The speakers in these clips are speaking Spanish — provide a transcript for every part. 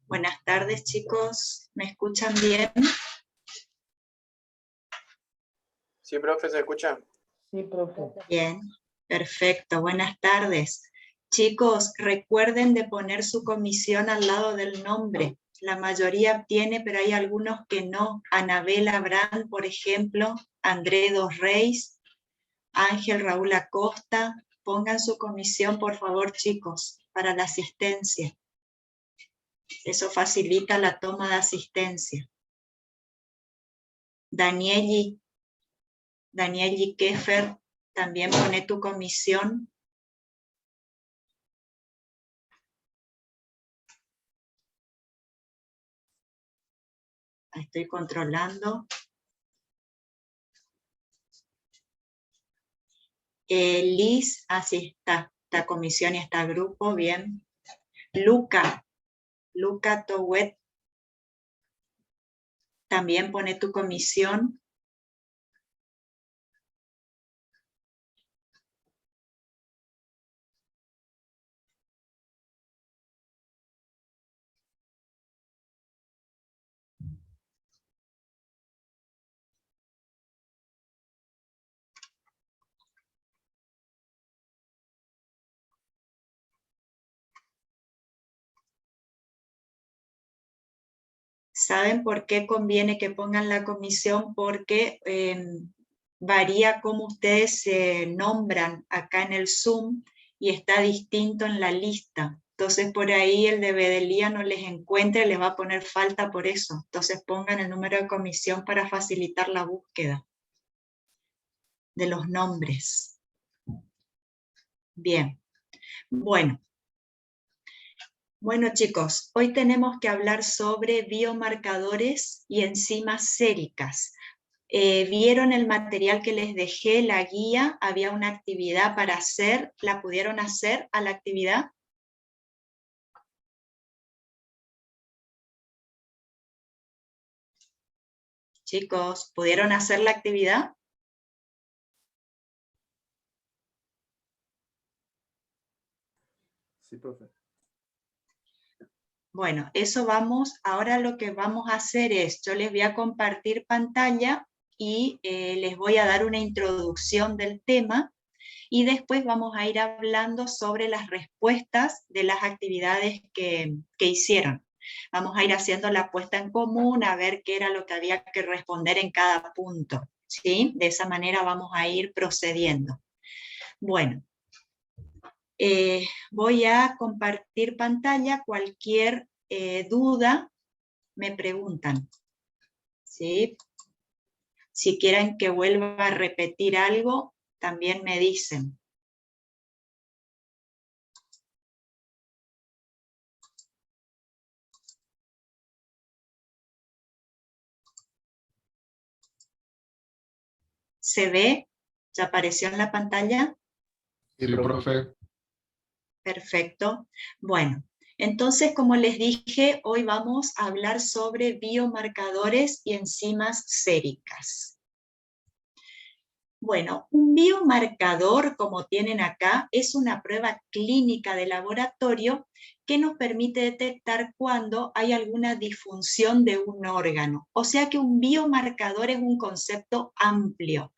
Buenas tardes, chicos. ¿Me escuchan bien? Sí, profe, ¿se escucha? Sí, profe. Bien, perfecto. Buenas tardes. Chicos, recuerden de poner su comisión al lado del nombre. La mayoría tiene, pero hay algunos que no. Anabel Abrán, por ejemplo, André Dos Reis, Ángel Raúl Acosta. Pongan su comisión, por favor, chicos, para la asistencia. Eso facilita la toma de asistencia. Danieli Keffer, también pone tu comisión. Estoy controlando. Liz, así está, esta comisión y está grupo, bien. Luca Towet, también pone tu comisión. ¿Saben por qué conviene que pongan la comisión? Porque varía cómo ustedes se nombran acá en el Zoom y está distinto en la lista. Entonces por ahí el de Bedelía no les encuentra y les va a poner falta por eso. Entonces pongan el número de comisión para facilitar la búsqueda de los nombres. Bien, bueno, chicos, hoy tenemos que hablar sobre biomarcadores y enzimas séricas. ¿Vieron el material que les dejé, la guía? Había una actividad para hacer. ¿La pudieron hacer a la actividad? Chicos, ¿pudieron hacer la actividad? Sí, profe. Bueno, eso vamos, ahora lo que vamos a hacer es, yo les voy a compartir pantalla y les voy a dar una introducción del tema y después vamos a ir hablando sobre las respuestas de las actividades que hicieron. Vamos a ir haciendo la puesta en común, a ver qué era lo que había que responder en cada punto, ¿sí? De esa manera vamos a ir procediendo. Bueno. Voy a compartir pantalla, cualquier duda me preguntan, ¿sí? Si quieren que vuelva a repetir algo, también me dicen. ¿Se ve? ¿Ya apareció en la pantalla? Sí, profe. Perfecto. Bueno, entonces, como les dije, hoy vamos a hablar sobre biomarcadores y enzimas séricas. Bueno, un biomarcador, como tienen acá, es una prueba clínica de laboratorio que nos permite detectar cuando hay alguna disfunción de un órgano. O sea que un biomarcador es un concepto amplio,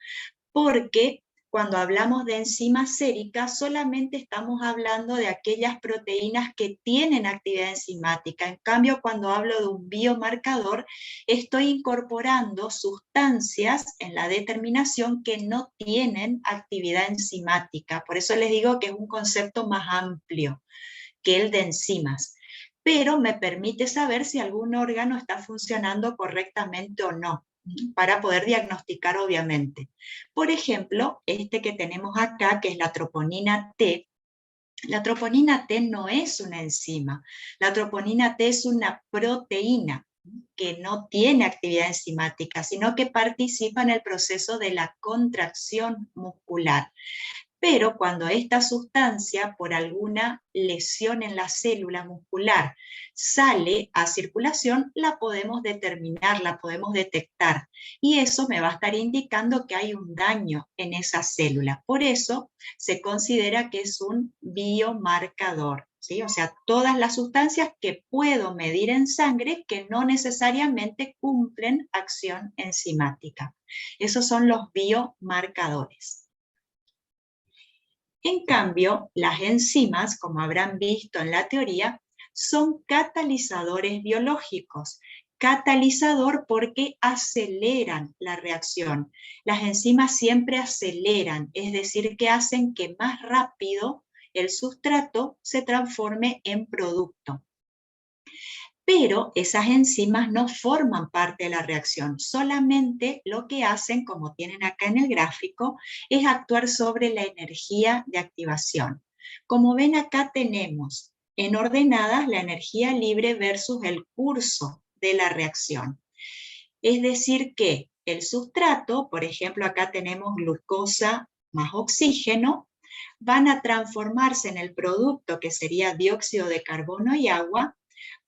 porque cuando hablamos de enzimas séricas solamente estamos hablando de aquellas proteínas que tienen actividad enzimática. En cambio, cuando hablo de un biomarcador, estoy incorporando sustancias en la determinación que no tienen actividad enzimática. Por eso les digo que es un concepto más amplio que el de enzimas, pero me permite saber si algún órgano está funcionando correctamente o no, para poder diagnosticar obviamente. Por ejemplo, este que tenemos acá, que es la troponina T. La troponina T no es una enzima, la troponina T es una proteína que no tiene actividad enzimática, sino que participa en el proceso de la contracción muscular. Pero cuando esta sustancia, por alguna lesión en la célula muscular, sale a circulación, la podemos determinar, la podemos detectar. Y eso me va a estar indicando que hay un daño en esa célula. Por eso se considera que es un biomarcador, ¿sí? O sea, todas las sustancias que puedo medir en sangre que no necesariamente cumplen acción enzimática. Esos son los biomarcadores. En cambio, las enzimas, como habrán visto en la teoría, son catalizadores biológicos. Catalizador porque aceleran la reacción. Las enzimas siempre aceleran, es decir, que hacen que más rápido el sustrato se transforme en producto. Pero esas enzimas no forman parte de la reacción, solamente lo que hacen, como tienen acá en el gráfico, es actuar sobre la energía de activación. Como ven acá tenemos en ordenadas la energía libre versus el curso de la reacción. Es decir que el sustrato, por ejemplo acá tenemos glucosa más oxígeno, van a transformarse en el producto que sería dióxido de carbono y agua,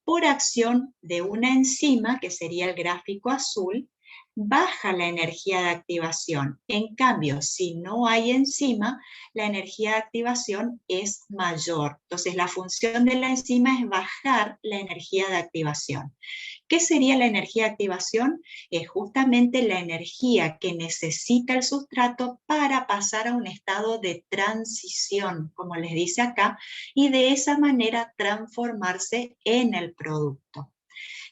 por acción de una enzima, que sería el gráfico azul, baja la energía de activación. En cambio, si no hay enzima, la energía de activación es mayor. Entonces, la función de la enzima es bajar la energía de activación. ¿Qué sería la energía de activación? Es justamente la energía que necesita el sustrato para pasar a un estado de transición, como les dice acá, y de esa manera transformarse en el producto.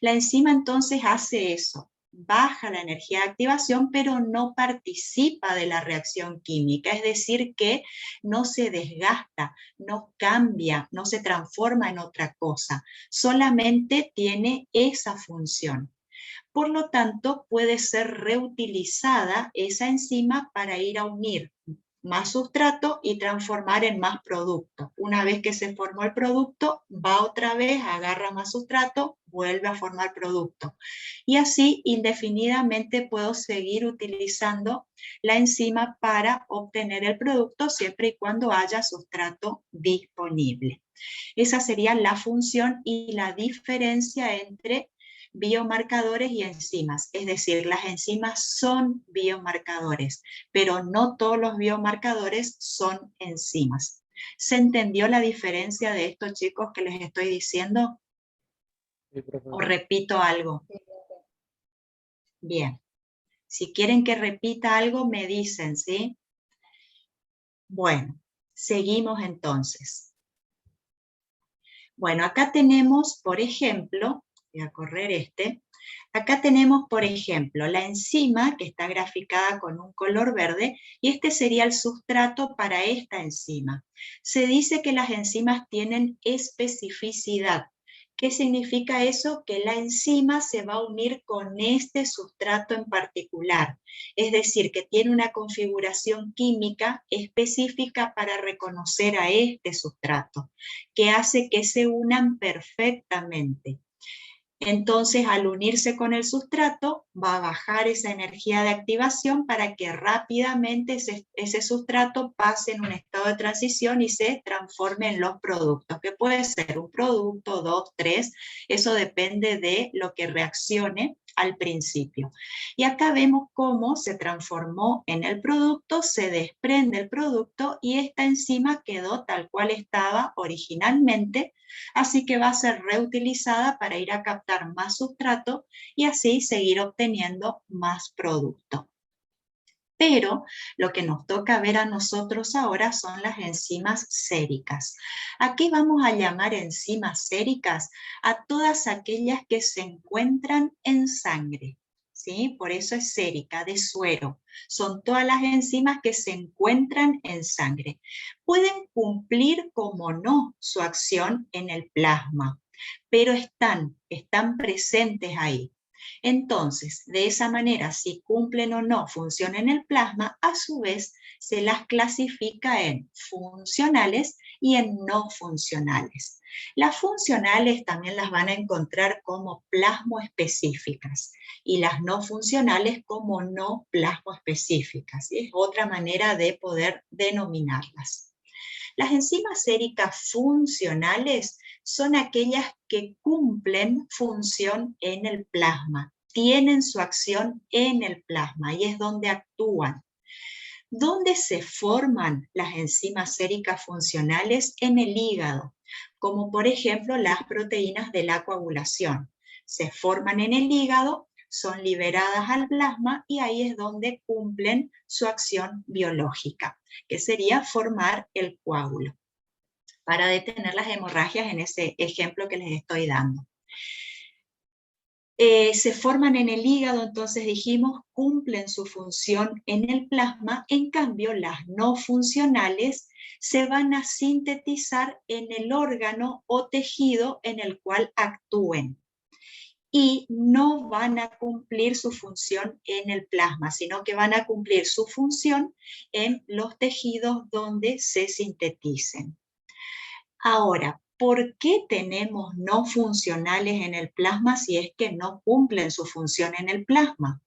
La enzima entonces hace eso, baja la energía de activación, pero no participa de la reacción química, es decir, que no se desgasta, no cambia, no se transforma en otra cosa, solamente tiene esa función. Por lo tanto, puede ser reutilizada esa enzima para ir a unir más sustrato y transformar en más producto. Una vez que se formó el producto, va otra vez, agarra más sustrato, vuelve a formar producto. Y así indefinidamente puedo seguir utilizando la enzima para obtener el producto siempre y cuando haya sustrato disponible. Esa sería la función y la diferencia entre biomarcadores y enzimas, es decir, las enzimas son biomarcadores, pero no todos los biomarcadores son enzimas. ¿Se entendió la diferencia de estos, chicos, que les estoy diciendo? Sí, profe. ¿O repito algo? Bien. Si quieren que repita algo, me dicen, ¿sí? Bueno, seguimos entonces. Bueno, acá tenemos, por ejemplo, voy a correr este. Acá tenemos, por ejemplo, la enzima que está graficada con un color verde y este sería el sustrato para esta enzima. Se dice que las enzimas tienen especificidad. ¿Qué significa eso? Que la enzima se va a unir con este sustrato en particular. Es decir, que tiene una configuración química específica para reconocer a este sustrato, que hace que se unan perfectamente. Entonces, al unirse con el sustrato, va a bajar esa energía de activación para que rápidamente ese sustrato pase en un estado de transición y se transforme en los productos, que puede ser un producto, 2, 3, eso depende de lo que reaccione al principio. Y acá vemos cómo se transformó en el producto, se desprende el producto y esta enzima quedó tal cual estaba originalmente, así que va a ser reutilizada para ir a captar más sustrato y así seguir obteniendo más producto. Pero lo que nos toca ver a nosotros ahora son las enzimas séricas. ¿A qué vamos a llamar enzimas séricas? A todas aquellas que se encuentran en sangre, ¿sí? Por eso es sérica, de suero. Son todas las enzimas que se encuentran en sangre. Pueden cumplir, como no, su acción en el plasma, pero están presentes ahí. Entonces, de esa manera, si cumplen o no función en el plasma, a su vez se las clasifica en funcionales y en no funcionales. Las funcionales también las van a encontrar como plasmoespecíficas y las no funcionales como no plasmoespecíficas. Es otra manera de poder denominarlas. Las enzimas séricas funcionales son aquellas que cumplen función en el plasma, tienen su acción en el plasma y es donde actúan. ¿Dónde se forman las enzimas séricas funcionales? En el hígado, como por ejemplo las proteínas de la coagulación. Se forman en el hígado, son liberadas al plasma y ahí es donde cumplen su acción biológica, que sería formar el coágulo, para detener las hemorragias en ese ejemplo que les estoy dando. Se forman en el hígado, entonces dijimos, cumplen su función en el plasma, en cambio las no funcionales se van a sintetizar en el órgano o tejido en el cual actúen y no van a cumplir su función en el plasma, sino que van a cumplir su función en los tejidos donde se sinteticen. Ahora, ¿por qué tenemos no funcionales en el plasma si es que no cumplen su función en el plasma?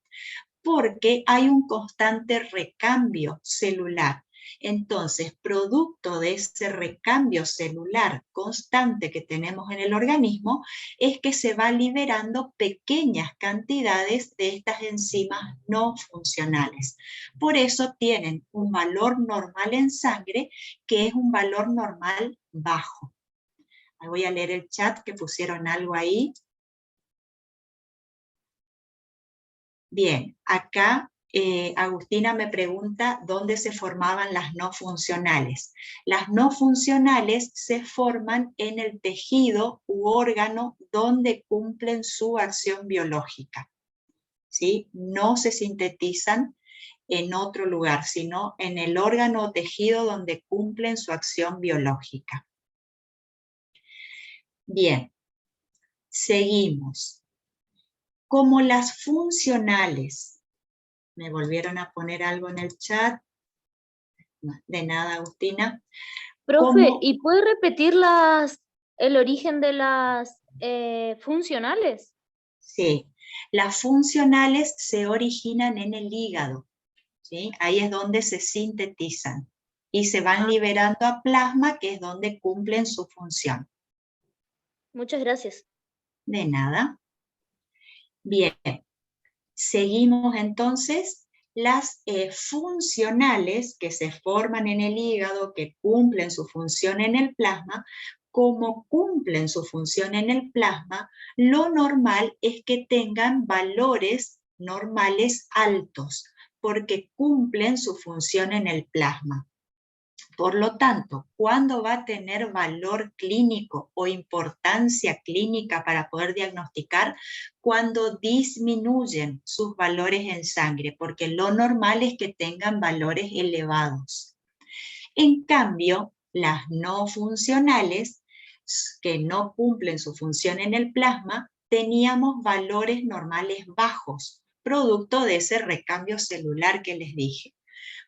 Porque hay un constante recambio celular. Entonces, producto de ese recambio celular constante que tenemos en el organismo, es que se va liberando pequeñas cantidades de estas enzimas no funcionales. Por eso tienen un valor normal en sangre, que es un valor normal bajo. Voy a leer el chat que pusieron algo ahí. Bien, acá Agustina me pregunta dónde se formaban las no funcionales. Las no funcionales se forman en el tejido u órgano donde cumplen su acción biológica, ¿sí? No se sintetizan en otro lugar, sino en el órgano o tejido donde cumplen su acción biológica. Bien, seguimos. Como las funcionales, me volvieron a poner algo en el chat, de nada Agustina. Profe, ¿y puede repetir el origen de las funcionales? Sí, las funcionales se originan en el hígado, ¿sí? Ahí es donde se sintetizan y se van liberando a plasma, que es donde cumplen su función. Muchas gracias. De nada. Bien, seguimos entonces. Las funcionales que se forman en el hígado, que cumplen su función en el plasma, como cumplen su función en el plasma, lo normal es que tengan valores normales altos, porque cumplen su función en el plasma. Por lo tanto, ¿cuándo va a tener valor clínico o importancia clínica para poder diagnosticar? Cuando disminuyen sus valores en sangre, porque lo normal es que tengan valores elevados. En cambio, las no funcionales, que no cumplen su función en el plasma, teníamos valores normales bajos, producto de ese recambio celular que les dije.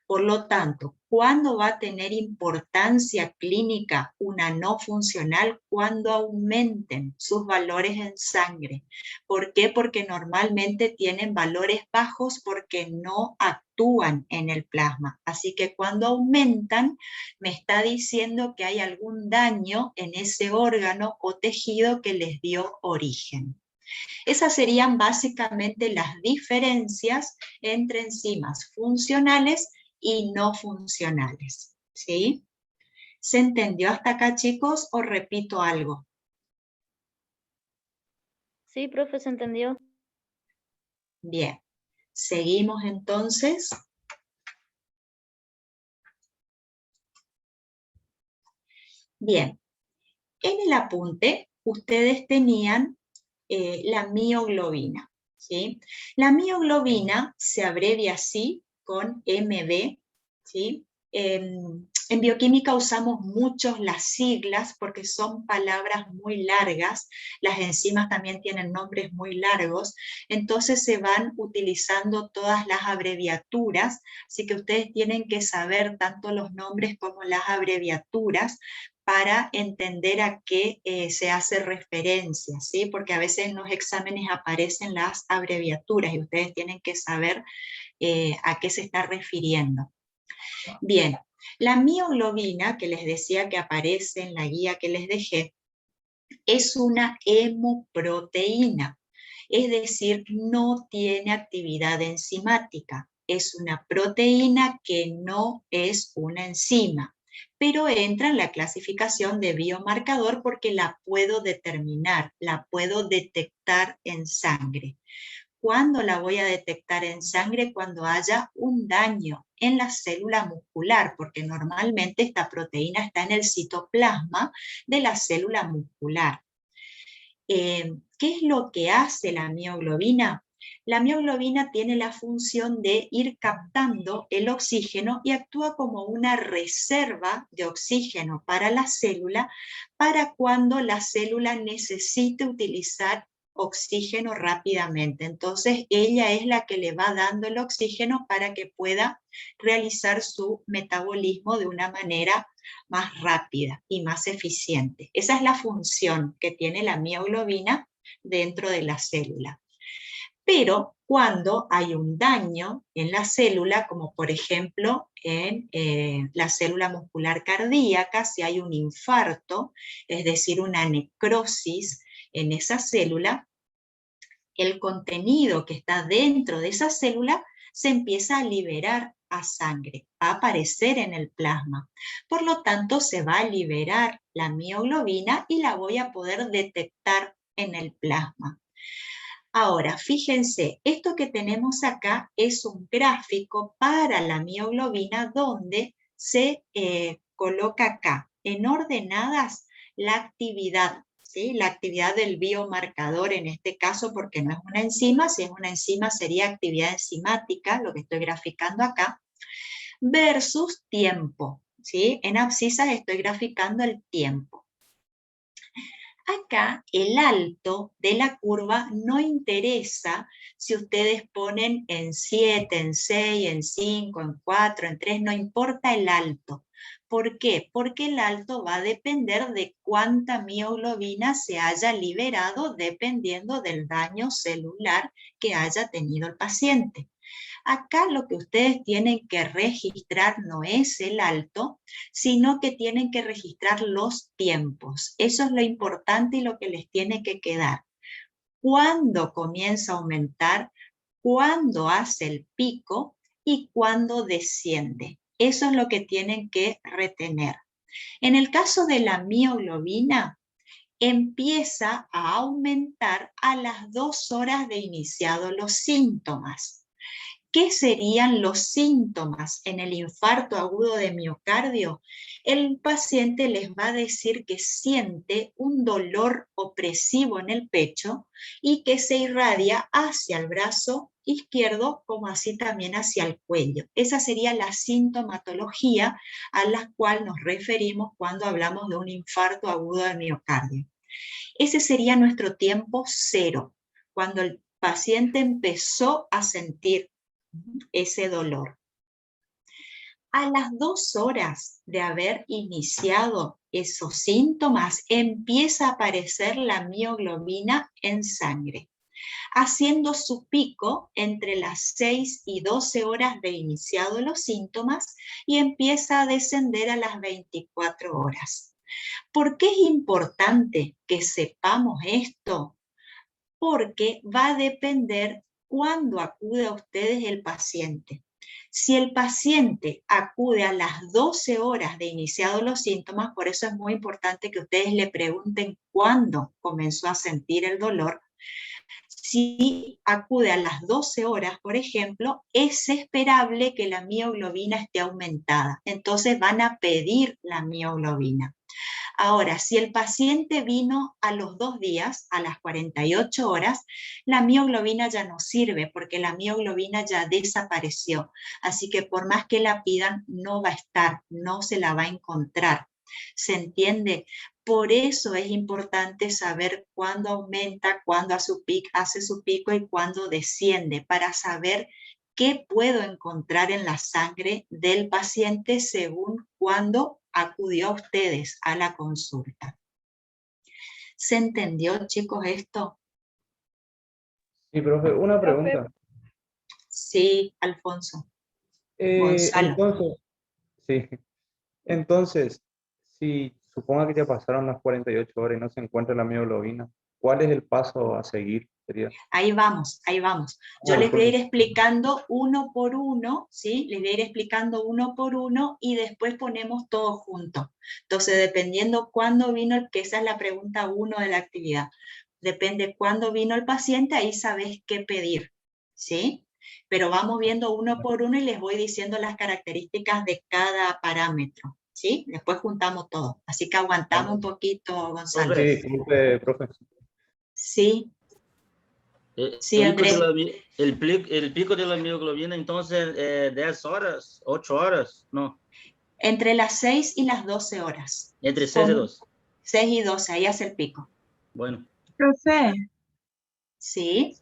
Por lo tanto, ¿cuándo va a tener importancia clínica una no funcional? Cuando aumenten sus valores en sangre. ¿Por qué? Porque normalmente tienen valores bajos porque no actúan en el plasma. Así que cuando aumentan, me está diciendo que hay algún daño en ese órgano o tejido que les dio origen. Esas serían básicamente las diferencias entre enzimas funcionales y no funcionales, ¿sí? ¿Se entendió hasta acá, chicos, o repito algo? Sí, profe, se entendió. Bien, seguimos entonces. Bien, en el apunte ustedes tenían la mioglobina, ¿sí? La mioglobina se abrevia así, con MB, ¿sí? En bioquímica usamos mucho las siglas porque son palabras muy largas, las enzimas también tienen nombres muy largos, entonces se van utilizando todas las abreviaturas, así que ustedes tienen que saber tanto los nombres como las abreviaturas para entender a qué se hace referencia, ¿sí? Porque a veces en los exámenes aparecen las abreviaturas y ustedes tienen que saber a qué se está refiriendo. Bien, la mioglobina, que les decía que aparece en la guía que les dejé, es una hemoproteína, es decir, no tiene actividad enzimática. es una proteína que no es una enzima, pero entra en la clasificación de biomarcador porque la puedo determinar, la puedo detectar en sangre. ¿Cuándo la voy a detectar en sangre? Cuando haya un daño en la célula muscular, porque normalmente esta proteína está en el citoplasma de la célula muscular. ¿Qué es lo que hace la mioglobina? La mioglobina tiene la función de ir captando el oxígeno y actúa como una reserva de oxígeno para la célula para cuando la célula necesite utilizar oxígeno rápidamente. Entonces ella es la que le va dando el oxígeno para que pueda realizar su metabolismo de una manera más rápida y más eficiente. Esa es la función que tiene la mioglobina dentro de la célula. Pero cuando hay un daño en la célula, como por ejemplo en la célula muscular cardíaca, si hay un infarto, es decir, una necrosis en esa célula, el contenido que está dentro de esa célula se empieza a liberar a sangre, va a aparecer en el plasma. Por lo tanto, se va a liberar la mioglobina y la voy a poder detectar en el plasma. Ahora, fíjense, esto que tenemos acá es un gráfico para la mioglobina donde se coloca acá, en ordenadas, la actividad, ¿sí? La actividad del biomarcador en este caso, porque no es una enzima, si es una enzima sería actividad enzimática, lo que estoy graficando acá, versus tiempo, ¿sí? En abscisas estoy graficando el tiempo. Acá el alto de la curva no interesa si ustedes ponen en 7, en 6, en 5, en 4, en 3, no importa el alto. ¿Por qué? Porque el alto va a depender de cuánta mioglobina se haya liberado dependiendo del daño celular que haya tenido el paciente. Acá lo que ustedes tienen que registrar no es el alto, sino que tienen que registrar los tiempos. Eso es lo importante y lo que les tiene que quedar. ¿Cuándo comienza a aumentar? ¿Cuándo hace el pico? ¿Y cuándo desciende? Eso es lo que tienen que retener. En el caso de la mioglobina, empieza a aumentar a las 2 horas de iniciado los síntomas. ¿Qué serían los síntomas en el infarto agudo de miocardio? El paciente les va a decir que siente un dolor opresivo en el pecho y que se irradia hacia el brazo izquierdo como así también hacia el cuello. Esa sería la sintomatología a la cual nos referimos cuando hablamos de un infarto agudo de miocardio. Ese sería nuestro tiempo cero, cuando el paciente empezó a sentir ese dolor. A las 2 horas de haber iniciado esos síntomas, empieza a aparecer la mioglobina en sangre, haciendo su pico entre las 6 y 12 horas de iniciado los síntomas y empieza a descender a las 24 horas. ¿Por qué es importante que sepamos esto? Porque va a depender cuándo acude a ustedes el paciente. Si el paciente acude a las 12 horas de iniciado los síntomas, por eso es muy importante que ustedes le pregunten cuándo comenzó a sentir el dolor. Si acude a las 12 horas, por ejemplo, es esperable que la mioglobina esté aumentada. Entonces van a pedir la mioglobina. Ahora, si el paciente vino a los 2 días, a las 48 horas, la mioglobina ya no sirve porque la mioglobina ya desapareció. Así que por más que la pidan, no va a estar, no se la va a encontrar. ¿Se entiende? Por eso es importante saber cuándo aumenta, cuándo hace su pico y cuándo desciende, para saber qué puedo encontrar en la sangre del paciente según cuándo acudió a ustedes a la consulta. ¿Se entendió, chicos, esto? Sí, profe, una pregunta. Sí, Alfonso. Gonzalo. Entonces, sí, entonces, si suponga que ya pasaron las 48 horas y no se encuentra la mioglobina, ¿cuál es el paso a seguir Sería. Ahí vamos, ahí vamos. Yo les voy a ir explicando uno por uno, ¿sí? Les voy a ir explicando uno por uno y después ponemos todo junto. Entonces, dependiendo cuándo vino, que esa es la pregunta 1 de la actividad. Depende cuándo vino el paciente, ahí sabes qué pedir, ¿sí? Pero vamos viendo uno por uno y les voy diciendo las características de cada parámetro, ¿sí? Después juntamos todo. Así que aguantamos un poquito, Gonzalo. Sí, profe. Sí, sí, El pico, Andrés. el pico de la mioglobina, entonces, 10 horas, 8 horas, no, Entre las 6 y las 12 horas. entre 6 y 12. 6 y 12, ahí hace el pico. Bueno, Profe, ¿Sí?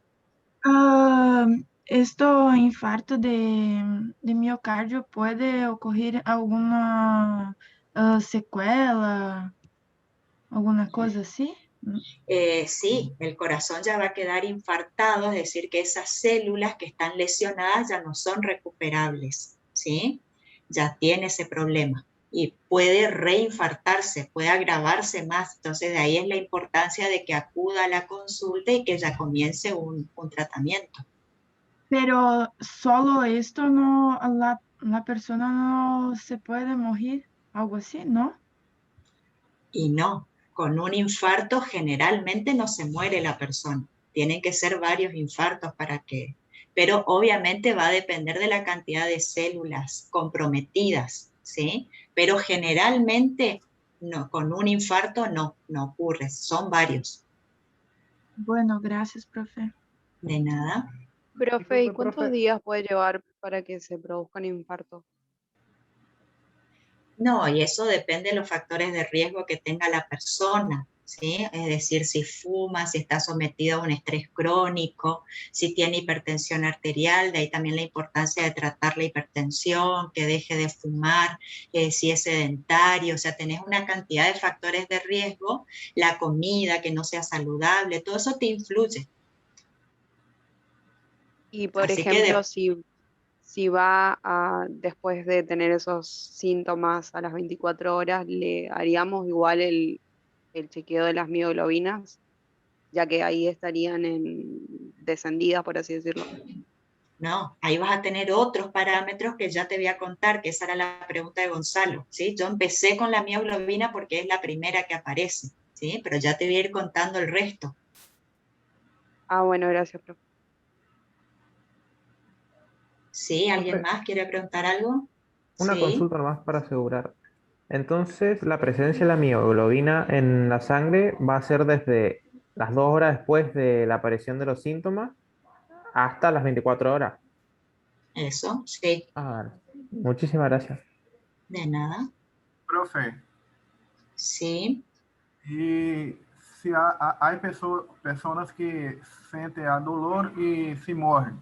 ¿esto infarto de miocardio puede ocurrir alguna secuela, alguna cosa así? Sí, el corazón ya va a quedar infartado, es decir, que esas células que están lesionadas ya no son recuperables, ¿sí? Ya tiene ese problema y puede reinfartarse, puede agravarse más. Entonces, de ahí es la importancia de que acuda a la consulta y que ya comience un tratamiento. Pero solo esto no, la persona no se puede morir, algo así, ¿no? Y no, con un infarto generalmente no se muere la persona. Tienen que ser varios infartos para que... Pero obviamente va a depender de la cantidad de células comprometidas, ¿sí? Pero generalmente no, con un infarto no ocurre, son varios. Bueno, gracias, profe. De nada. Profe, ¿y Disculpe, cuántos profe. días puede llevar para que se produzca un infarto? No, y eso depende de los factores de riesgo que tenga la persona, ¿sí? Es decir, si fuma, si está sometido a un estrés crónico, si tiene hipertensión arterial, de ahí también la importancia de tratar la hipertensión, que deje de fumar, si es sedentario, o sea, tenés una cantidad de factores de riesgo, la comida que no sea saludable, todo eso te influye. Y por Así que ejemplo, si va después de tener esos síntomas a las 24 horas, ¿le haríamos igual el chequeo de las mioglobinas? Ya que ahí estarían descendidas, por así decirlo. no, ahí vas a tener otros parámetros que ya te voy a contar, que esa era la pregunta de Gonzalo, ¿sí? Yo empecé con la mioglobina porque es la primera que aparece, ¿sí? Pero ya te voy a ir contando el resto. Ah, bueno, gracias, profe. ¿Sí? ¿Alguien Profe, más quiere preguntar algo? una Sí, consulta nomás para asegurar. Entonces, la presencia de la mioglobina en la sangre va a ser desde las 2 horas después de la aparición de los síntomas hasta las 24 horas. eso, sí, Ah, muchísimas gracias. de nada, Profe, sí, e se há pessoas que sentem a dolor e se morrem,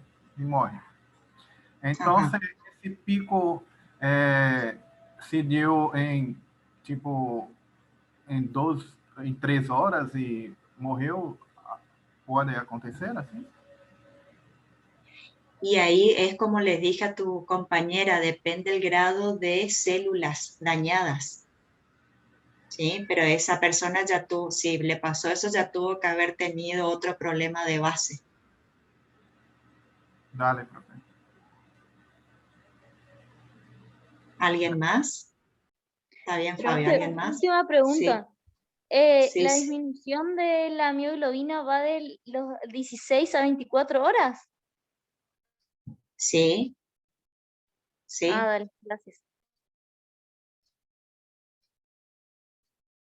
Então, ajá. esse pico se deu em, tipo, em 3 horas e morreu, pode acontecer assim? Y ahí es como les dije a tu compañera, depende el grado de células dañadas. Sí, pero esa persona ya tuvo, si le pasó eso, ya tuvo que haber tenido otro problema de base. Dale, profe. ¿Alguien más? ¿Está bien, Fabio? Profe, ¿Alguien más? última Sí, pregunta. sí, ¿La sí, disminución de la mioglobina va de los 16 a 24 horas? sí, Ah, sí. dale, gracias.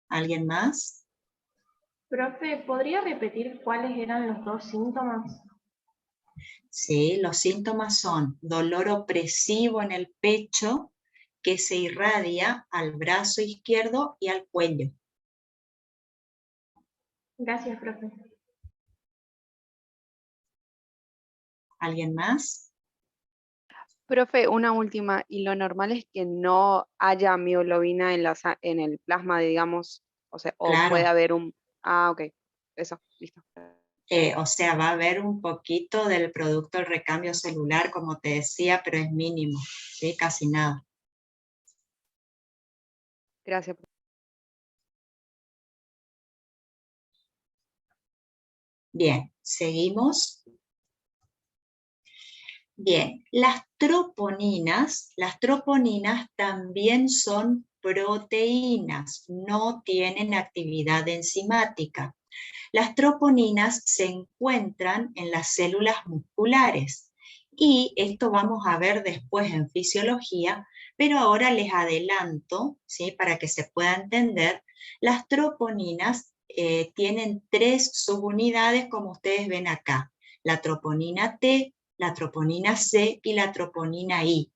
¿Alguien más? Profe, ¿podría repetir cuáles eran los dos síntomas? Sí, los síntomas son dolor opresivo en el pecho que se irradia al brazo izquierdo y al cuello. Gracias, profe. ¿Alguien más? Profe, una última. Y lo normal es que no haya mioglobina en el plasma, digamos, o sea, o puede Claro, haber un... Ah, ok. Eso, listo. o sea, va a haber un poquito del producto del recambio celular, como te decía, pero es mínimo, ¿sí? Casi nada. Gracias. Bien, seguimos. Bien, las troponinas también son proteínas, no tienen actividad enzimática. Las troponinas se encuentran en las células musculares y esto vamos a ver después en fisiología, pero ahora les adelanto, ¿sí? Para que se pueda entender, las troponinas tienen 3 subunidades como ustedes ven acá, la troponina T, la troponina C y la troponina I,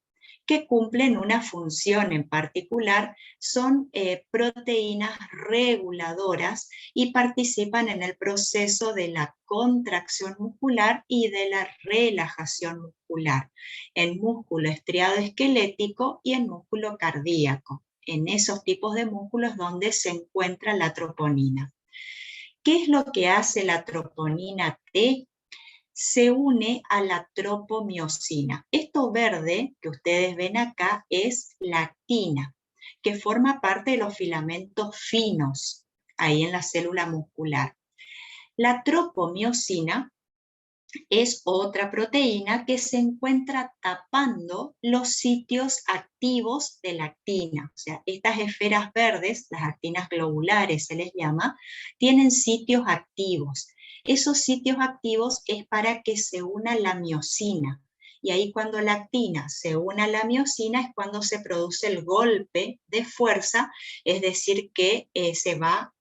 que cumplen una función en particular, son proteínas reguladoras y participan en el proceso de la contracción muscular y de la relajación muscular, en músculo estriado esquelético y en músculo cardíaco, en esos tipos de músculos donde se encuentra la troponina. ¿Qué es lo que hace la troponina T? Se une a la tropomiosina. Esto verde que ustedes ven acá es la actina, que forma parte de los filamentos finos, ahí en la célula muscular. La tropomiosina es otra proteína que se encuentra tapando los sitios activos de la actina. O sea, estas esferas verdes, las actinas globulares se les llama, tienen sitios activos. Esos sitios activos es para que se una la miosina. Y ahí cuando la actina se une a la miosina es cuando se produce el golpe de fuerza, es decir, que se va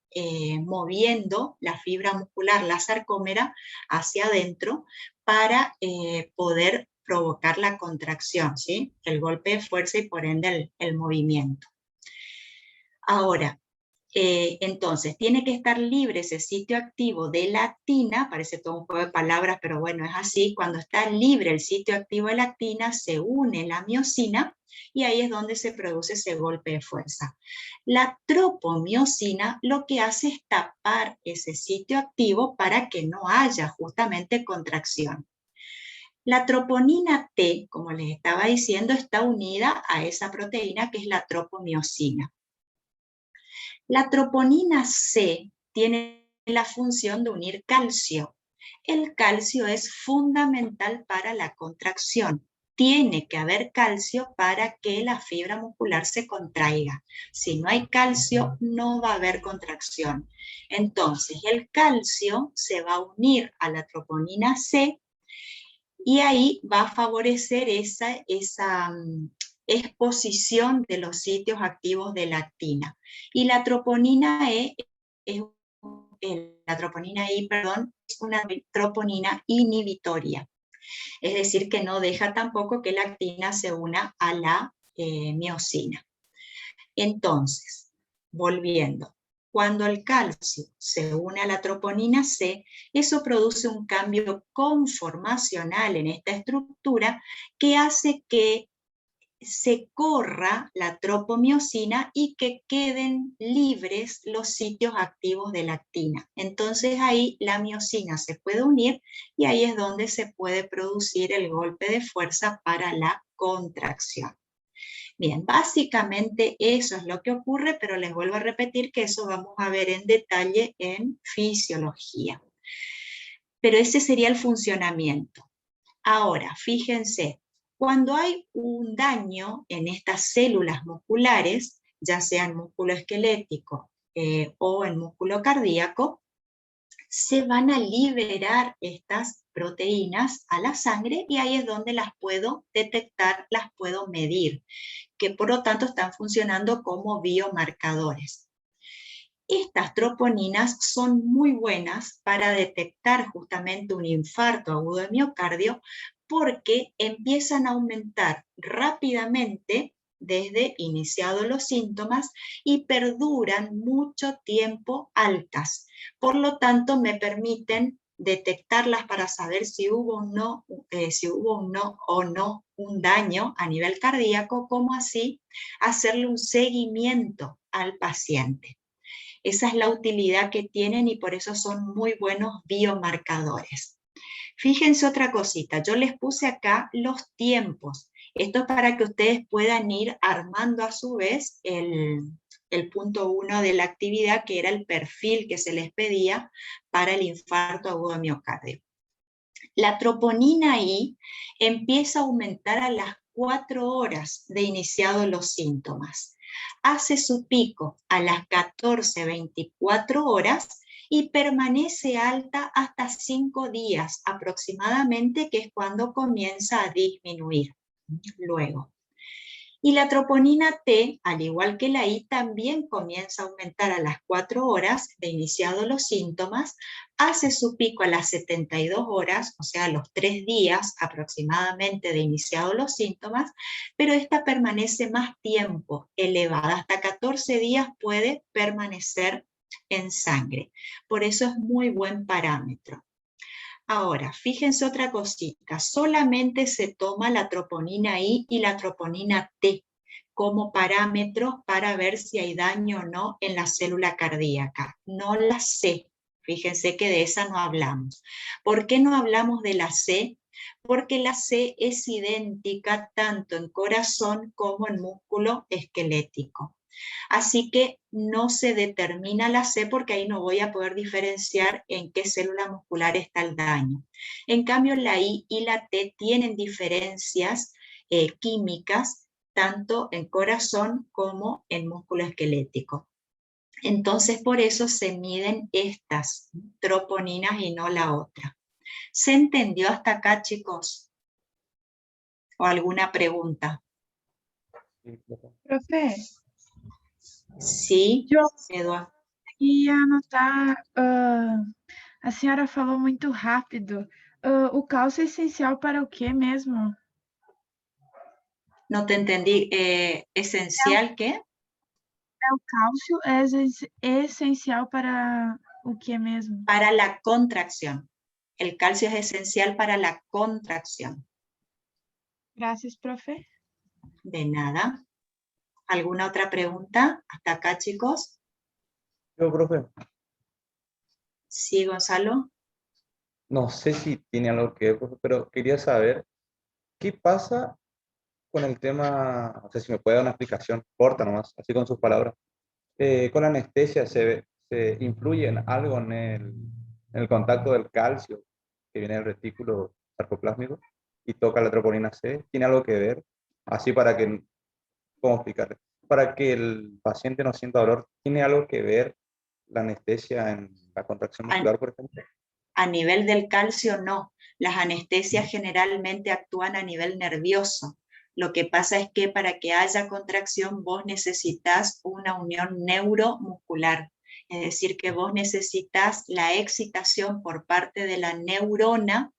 moviendo la fibra muscular, la sarcómera, hacia adentro para poder provocar la contracción, ¿sí? El golpe de fuerza y por ende el movimiento. Ahora, entonces, tiene que estar libre ese sitio activo de la actina, parece todo un juego de palabras, pero bueno, es así, cuando está libre el sitio activo de la actina, se une la miosina y ahí es donde se produce ese golpe de fuerza. La tropomiosina lo que hace es tapar ese sitio activo para que no haya justamente contracción. La troponina T, como les estaba diciendo, está unida a esa proteína que es la tropomiosina. La troponina C tiene la función de unir calcio. El calcio es fundamental para la contracción. Tiene que haber calcio para que la fibra muscular se contraiga. Si no hay calcio, no va a haber contracción. Entonces, el calcio se va a unir a la troponina C y ahí va a favorecer esa exposición de los sitios activos de la actina. Y la troponina la troponina I, perdón, es una troponina inhibitoria. Es decir, que no deja tampoco que la actina se una a la miosina. Entonces, volviendo, cuando el calcio se une a la troponina C, eso produce un cambio conformacional en esta estructura que hace que se corra la tropomiosina y que queden libres los sitios activos de la actina. Entonces ahí la miosina se puede unir y ahí es donde se puede producir el golpe de fuerza para la contracción. Bien, básicamente eso es lo que ocurre, pero les vuelvo a repetir que eso vamos a ver en detalle en fisiología. Pero ese sería el funcionamiento. Ahora, fíjense, cuando hay un daño en estas células musculares, ya sea en músculo esquelético o en músculo cardíaco, se van a liberar estas proteínas a la sangre y ahí es donde las puedo detectar, las puedo medir, que por lo tanto están funcionando como biomarcadores. Estas troponinas son muy buenas para detectar justamente un infarto agudo de miocardio porque empiezan a aumentar rápidamente desde iniciados los síntomas y perduran mucho tiempo altas. Por lo tanto, me permiten detectarlas para saber si hubo o no un daño a nivel cardíaco, como así hacerle un seguimiento al paciente. Esa es la utilidad que tienen y por eso son muy buenos biomarcadores. Fíjense otra cosita, yo les puse acá los tiempos. Esto es para que ustedes puedan ir armando a su vez el punto 1 de la actividad, que era el perfil que se les pedía para el infarto agudo de miocardio. La troponina I empieza a aumentar a las 4 horas de iniciados los síntomas. Hace su pico a las 14-24 horas y permanece alta hasta 5 días aproximadamente, que es cuando comienza a disminuir luego. Y la troponina T, al igual que la I, también comienza a aumentar a las 4 horas de iniciados los síntomas, hace su pico a las 72 horas, o sea, a los 3 días aproximadamente de iniciados los síntomas, pero esta permanece más tiempo elevada, hasta 14 días puede permanecer en sangre. Por eso es muy buen parámetro. Ahora, fíjense otra cosita, solamente se toma la troponina I y la troponina T como parámetros para ver si hay daño o no en la célula cardíaca, no la C. Fíjense que de esa no hablamos. ¿Por qué no hablamos de la C? Porque la C es idéntica tanto en corazón como en músculo esquelético. Así que no se determina la C porque ahí no voy a poder diferenciar en qué célula muscular está el daño. En cambio, la I y la T tienen diferencias químicas tanto en corazón como en músculo esquelético. Entonces, por eso se miden estas troponinas y no la otra. ¿Se entendió hasta acá, chicos? ¿O alguna pregunta? Profe, Sí, eu Eduardo. ia anotar, a senhora falou muito rápido. O cálcio é essencial para o quê mesmo? No te entendí. ¿Esencial qué? O cálcio é essencial para o quê mesmo? Para la contracción. El calcio es esencial para la contracción. Gracias, profe. De nada. ¿Alguna otra pregunta? Hasta acá, chicos. Yo, profe, Sí, Gonzalo. no sé si tiene algo que ver, profe, pero quería saber qué pasa con el tema, no sé si me puede dar una explicación corta nomás, así con sus palabras. Con la anestesia se influye en algo en el contacto del calcio que viene del retículo sarcoplásmico y toca la troponina C. ¿Tiene algo que ver? Así para que, ¿cómo explicarle? Para que el paciente no sienta dolor, ¿tiene algo que ver la anestesia en la contracción muscular, por ejemplo? A nivel del calcio, no. Las anestesias generalmente actúan a nivel nervioso. Lo que pasa es que para que haya contracción vos necesitas una unión neuromuscular. Es decir, que vos necesitas la excitación por parte de la neurona,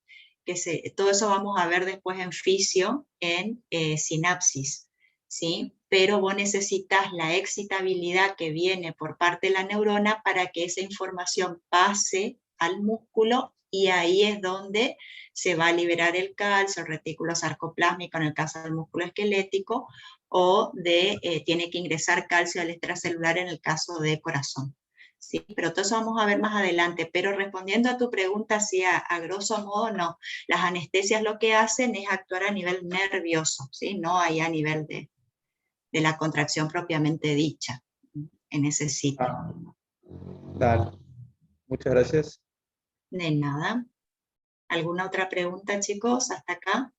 todo eso vamos a ver después en fisio, en sinapsis, ¿sí? Pero vos necesitas la excitabilidad que viene por parte de la neurona para que esa información pase al músculo y ahí es donde se va a liberar el calcio, el retículo sarcoplásmico en el caso del músculo esquelético, o tiene que ingresar calcio al extracelular en el caso de corazón. Sí, pero todo eso vamos a ver más adelante, pero respondiendo a tu pregunta, sí, a grosso modo no. Las anestesias lo que hacen es actuar a nivel nervioso, ¿sí? No ahí a nivel de la contracción propiamente dicha en ese sitio. Dale. Muchas gracias. De nada. ¿Alguna otra pregunta, chicos, hasta acá?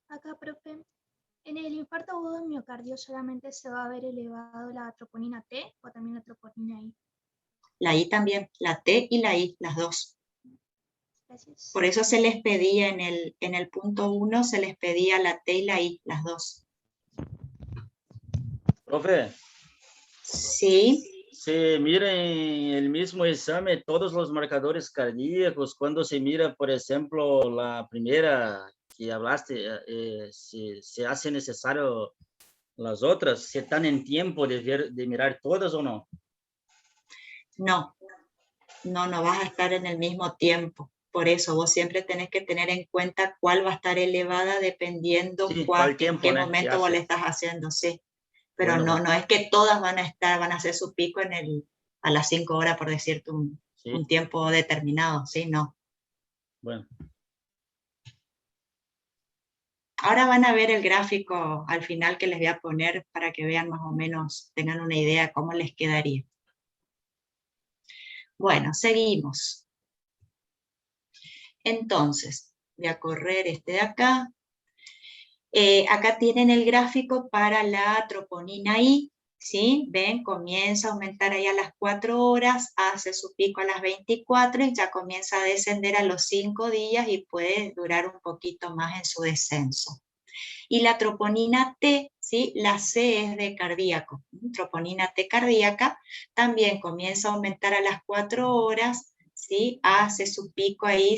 Acá, profe. ¿En el infarto agudo de miocardio solamente se va a ver elevado la troponina T o también la troponina I? La I también, la T y la I, las dos. Gracias. Por eso se les pedía en el punto 1, se les pedía la T y la I, las dos. Profe, Sí. se mira en el mismo examen todos los marcadores cardíacos. Cuando se mira, por ejemplo, la primera que hablaste, se hace necesario las otras. ¿Se están en tiempo de mirar todas o no? No vas a estar en el mismo tiempo. Por eso vos siempre tenés que tener en cuenta cuál va a estar elevada dependiendo Sí, en qué momento vos le estás haciendo, sí. Pero bueno, no es que todas van a hacer su pico a las 5 horas, por decirte un tiempo determinado, ¿sí? No. Bueno. Ahora van a ver el gráfico al final que les voy a poner para que vean más o menos, tengan una idea cómo les quedaría. Bueno, seguimos. Entonces, voy a correr este de acá. Acá tienen el gráfico para la troponina I, ¿sí? Ven, comienza a aumentar ahí a las 4 horas, hace su pico a las 24 y ya comienza a descender a los 5 días y puede durar un poquito más en su descenso. Y la troponina T, ¿sí? La C es de cardíaco. Troponina T cardíaca también comienza a aumentar a las 4 horas, ¿sí? Hace su pico ahí,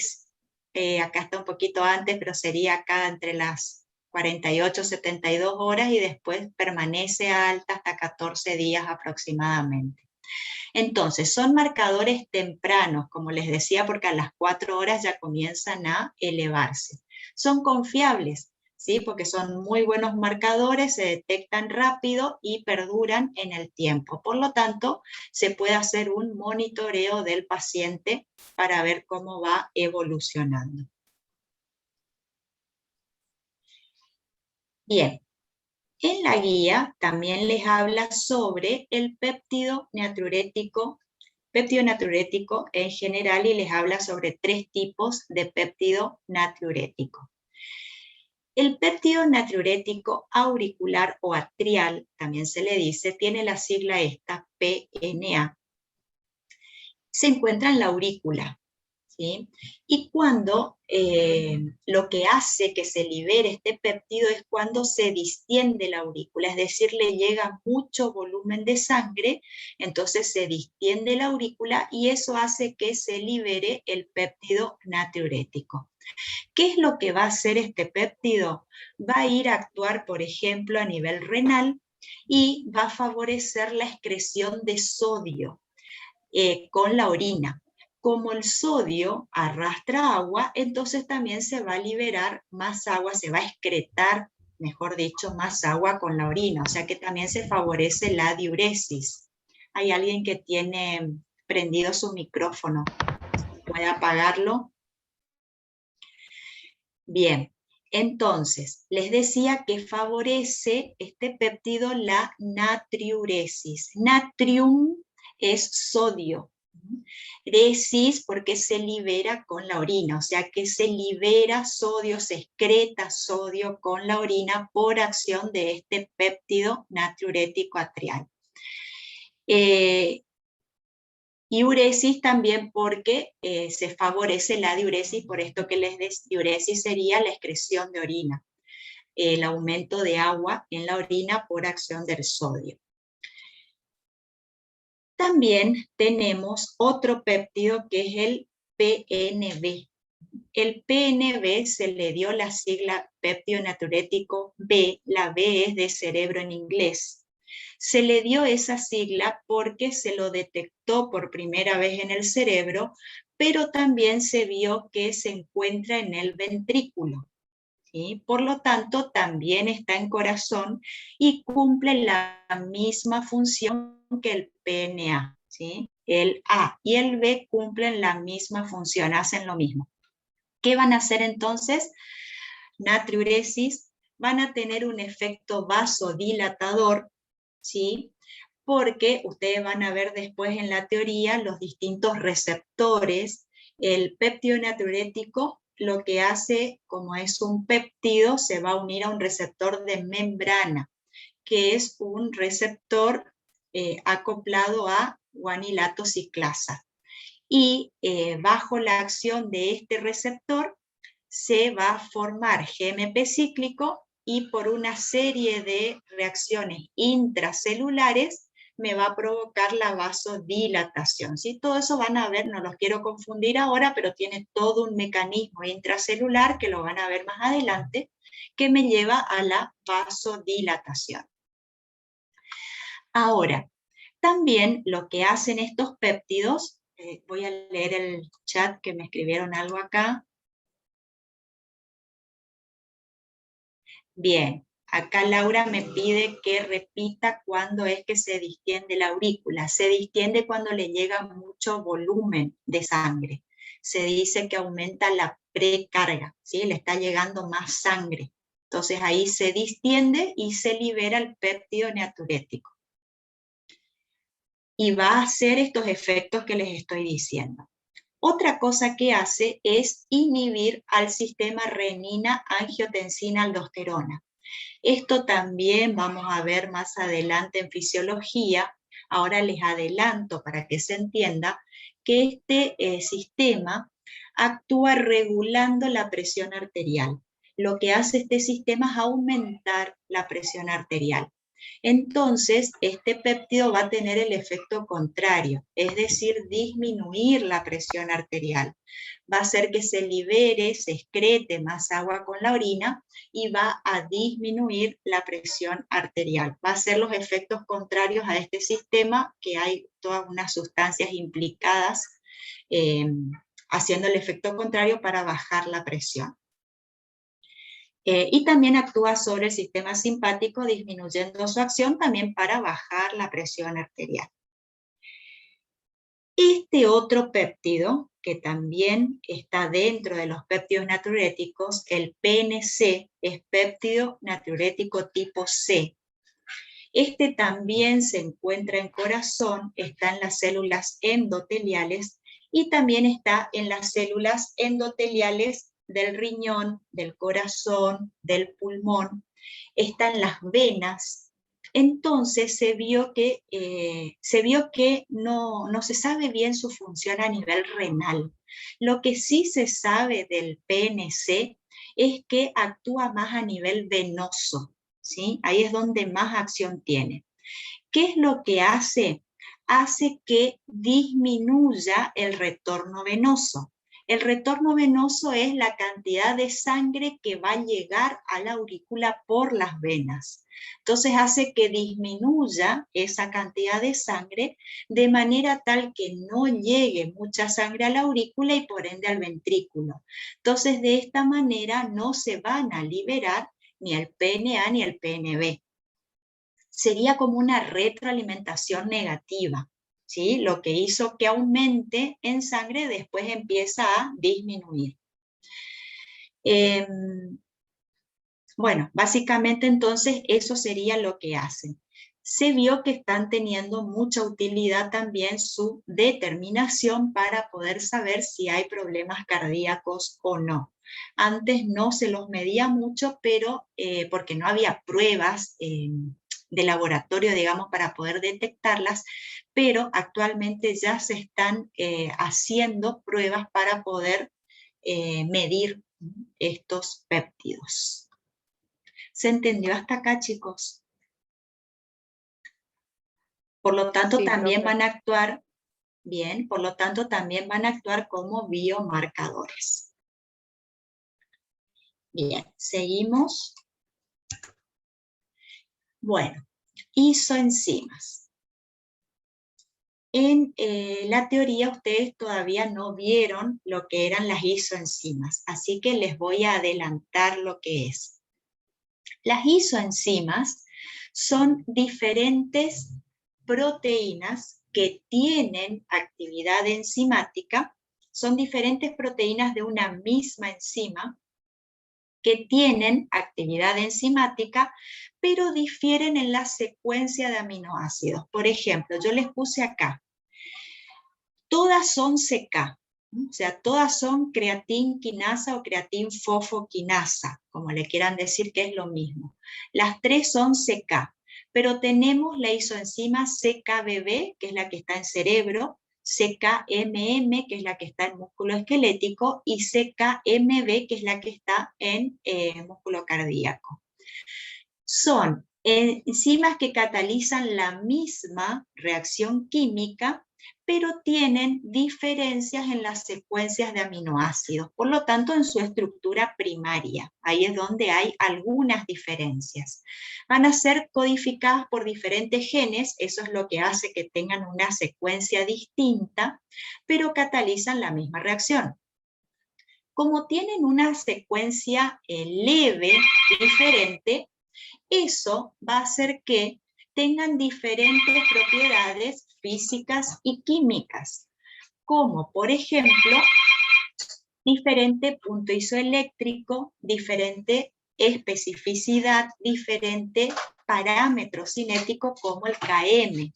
acá está un poquito antes, pero sería acá entre las 48, 72 horas y después permanece alta hasta 14 días aproximadamente. Entonces, son marcadores tempranos, como les decía, porque a las 4 horas ya comienzan a elevarse. Son confiables, ¿sí? Porque son muy buenos marcadores, se detectan rápido y perduran en el tiempo. Por lo tanto, se puede hacer un monitoreo del paciente para ver cómo va evolucionando. Bien. En la guía también les habla sobre el péptido natriurético en general y les habla sobre 3 tipos de péptido natriurético. El péptido natriurético auricular o atrial, también se le dice, tiene la sigla esta, PNA. Se encuentra en la aurícula, ¿sí? Y cuando lo que hace que se libere este péptido es cuando se distiende la aurícula, es decir, le llega mucho volumen de sangre, entonces se distiende la aurícula y eso hace que se libere el péptido natriurético. ¿Qué es lo que va a hacer este péptido? Va a ir a actuar, por ejemplo, a nivel renal y va a favorecer la excreción de sodio con la orina. Como el sodio arrastra agua, entonces también se va a liberar más agua, se va a excretar, mejor dicho, más agua con la orina, o sea que también se favorece la diuresis. Hay alguien que tiene prendido su micrófono, ¿puede apagarlo? Bien, entonces, les decía que favorece este péptido la natriuresis. Natrium es sodio. Resis porque se libera con la orina, o sea que se libera sodio, se excreta sodio con la orina por acción de este péptido natriurético atrial. Y uresis también porque se favorece la diuresis, por esto que diuresis sería la excreción de orina, el aumento de agua en la orina por acción del sodio. También tenemos otro péptido que es el PNB. El PNB se le dio la sigla péptido natriurético B, la B es de cerebro en inglés. Se le dio esa sigla porque se lo detectó por primera vez en el cerebro, pero también se vio que se encuentra en el ventrículo, ¿sí? Por lo tanto, también está en corazón y cumple la misma función que el PNA, ¿sí? El A y el B cumplen la misma función, hacen lo mismo. ¿Qué van a hacer entonces? Natriuresis, van a tener un efecto vasodilatador, ¿sí? Porque ustedes van a ver después en la teoría los distintos receptores. El péptido natriurético lo que hace, como es un péptido, se va a unir a un receptor de membrana, que es un receptor acoplado a guanilato ciclasa. Y bajo la acción de este receptor se va a formar GMP cíclico y por una serie de reacciones intracelulares me va a provocar la vasodilatación. ¿Sí? Todo eso van a ver, no los quiero confundir ahora, pero tiene todo un mecanismo intracelular que lo van a ver más adelante, que me lleva a la vasodilatación. Ahora, también lo que hacen estos péptidos, voy a leer el chat que me escribieron algo acá. Bien, acá Laura me pide que repita cuándo es que se distiende la aurícula. Se distiende cuando le llega mucho volumen de sangre. Se dice que aumenta la precarga, ¿sí? Le está llegando más sangre. Entonces ahí se distiende y se libera el péptido natriurético. Y va a hacer estos efectos que les estoy diciendo. Otra cosa que hace es inhibir al sistema renina-angiotensina-aldosterona. Esto también vamos a ver más adelante en fisiología. Ahora les adelanto para que se entienda que este sistema actúa regulando la presión arterial. Lo que hace este sistema es aumentar la presión arterial. Entonces, este péptido va a tener el efecto contrario, es decir, disminuir la presión arterial. Va a hacer que se libere, se excrete más agua con la orina y va a disminuir la presión arterial. Va a hacer los efectos contrarios a este sistema, que hay todas unas sustancias implicadas haciendo el efecto contrario para bajar la presión. Y también actúa sobre el sistema simpático, disminuyendo su acción también para bajar la presión arterial. Este otro péptido, que también está dentro de los péptidos natriuréticos, el PNC, es péptido natriurético tipo C. Este también se encuentra en corazón, está en las células endoteliales y también está en las células endoteliales del riñón, del corazón, del pulmón, está en las venas. Entonces se vio que no se sabe bien su función a nivel renal. Lo que sí se sabe del PNC es que actúa más a nivel venoso, ¿sí? Ahí es donde más acción tiene. ¿Qué es lo que hace? Hace que disminuya el retorno venoso. El retorno venoso es la cantidad de sangre que va a llegar a la aurícula por las venas. Entonces hace que disminuya esa cantidad de sangre de manera tal que no llegue mucha sangre a la aurícula y por ende al ventrículo. Entonces de esta manera no se van a liberar ni el PNA ni el PNB. Sería como una retroalimentación negativa. ¿Sí? Lo que hizo que aumente en sangre después empieza a disminuir. Bueno, básicamente entonces eso sería lo que hacen. Se vio que están teniendo mucha utilidad también su determinación para poder saber si hay problemas cardíacos o no. Antes no se los medía mucho, pero porque no había pruebas de laboratorio, digamos, para poder detectarlas, pero actualmente ya se están haciendo pruebas para poder medir estos péptidos. ¿Se entendió hasta acá, chicos? Por lo tanto, Sí, también profe. van a actuar, bien, por lo tanto, también van a actuar como biomarcadores. Bien, seguimos. Bueno, isoenzimas. En la teoría ustedes todavía no vieron lo que eran las isoenzimas, así que les voy a adelantar lo que es. Las isoenzimas son diferentes proteínas que tienen actividad enzimática, son diferentes proteínas de una misma enzima que tienen actividad enzimática, pero difieren en la secuencia de aminoácidos. Por ejemplo, yo les puse acá, todas son CK, o sea, todas son creatinquinasa o creatinfosfoquinasa, como le quieran decir, que es lo mismo. Las tres son CK, pero tenemos la isoenzima CKBB, que es la que está en cerebro, CKMM, que es la que está en músculo esquelético, y CKMB, que es la que está en músculo cardíaco. Son enzimas que catalizan la misma reacción química, pero tienen diferencias en las secuencias de aminoácidos, por lo tanto en su estructura primaria. Ahí es donde hay algunas diferencias. Van a ser codificadas por diferentes genes, eso es lo que hace que tengan una secuencia distinta, pero catalizan la misma reacción. Como tienen una secuencia leve, diferente, eso va a hacer que tengan diferentes propiedades físicas y químicas, como por ejemplo, diferente punto isoeléctrico, diferente especificidad diferente parámetro cinético como el KM.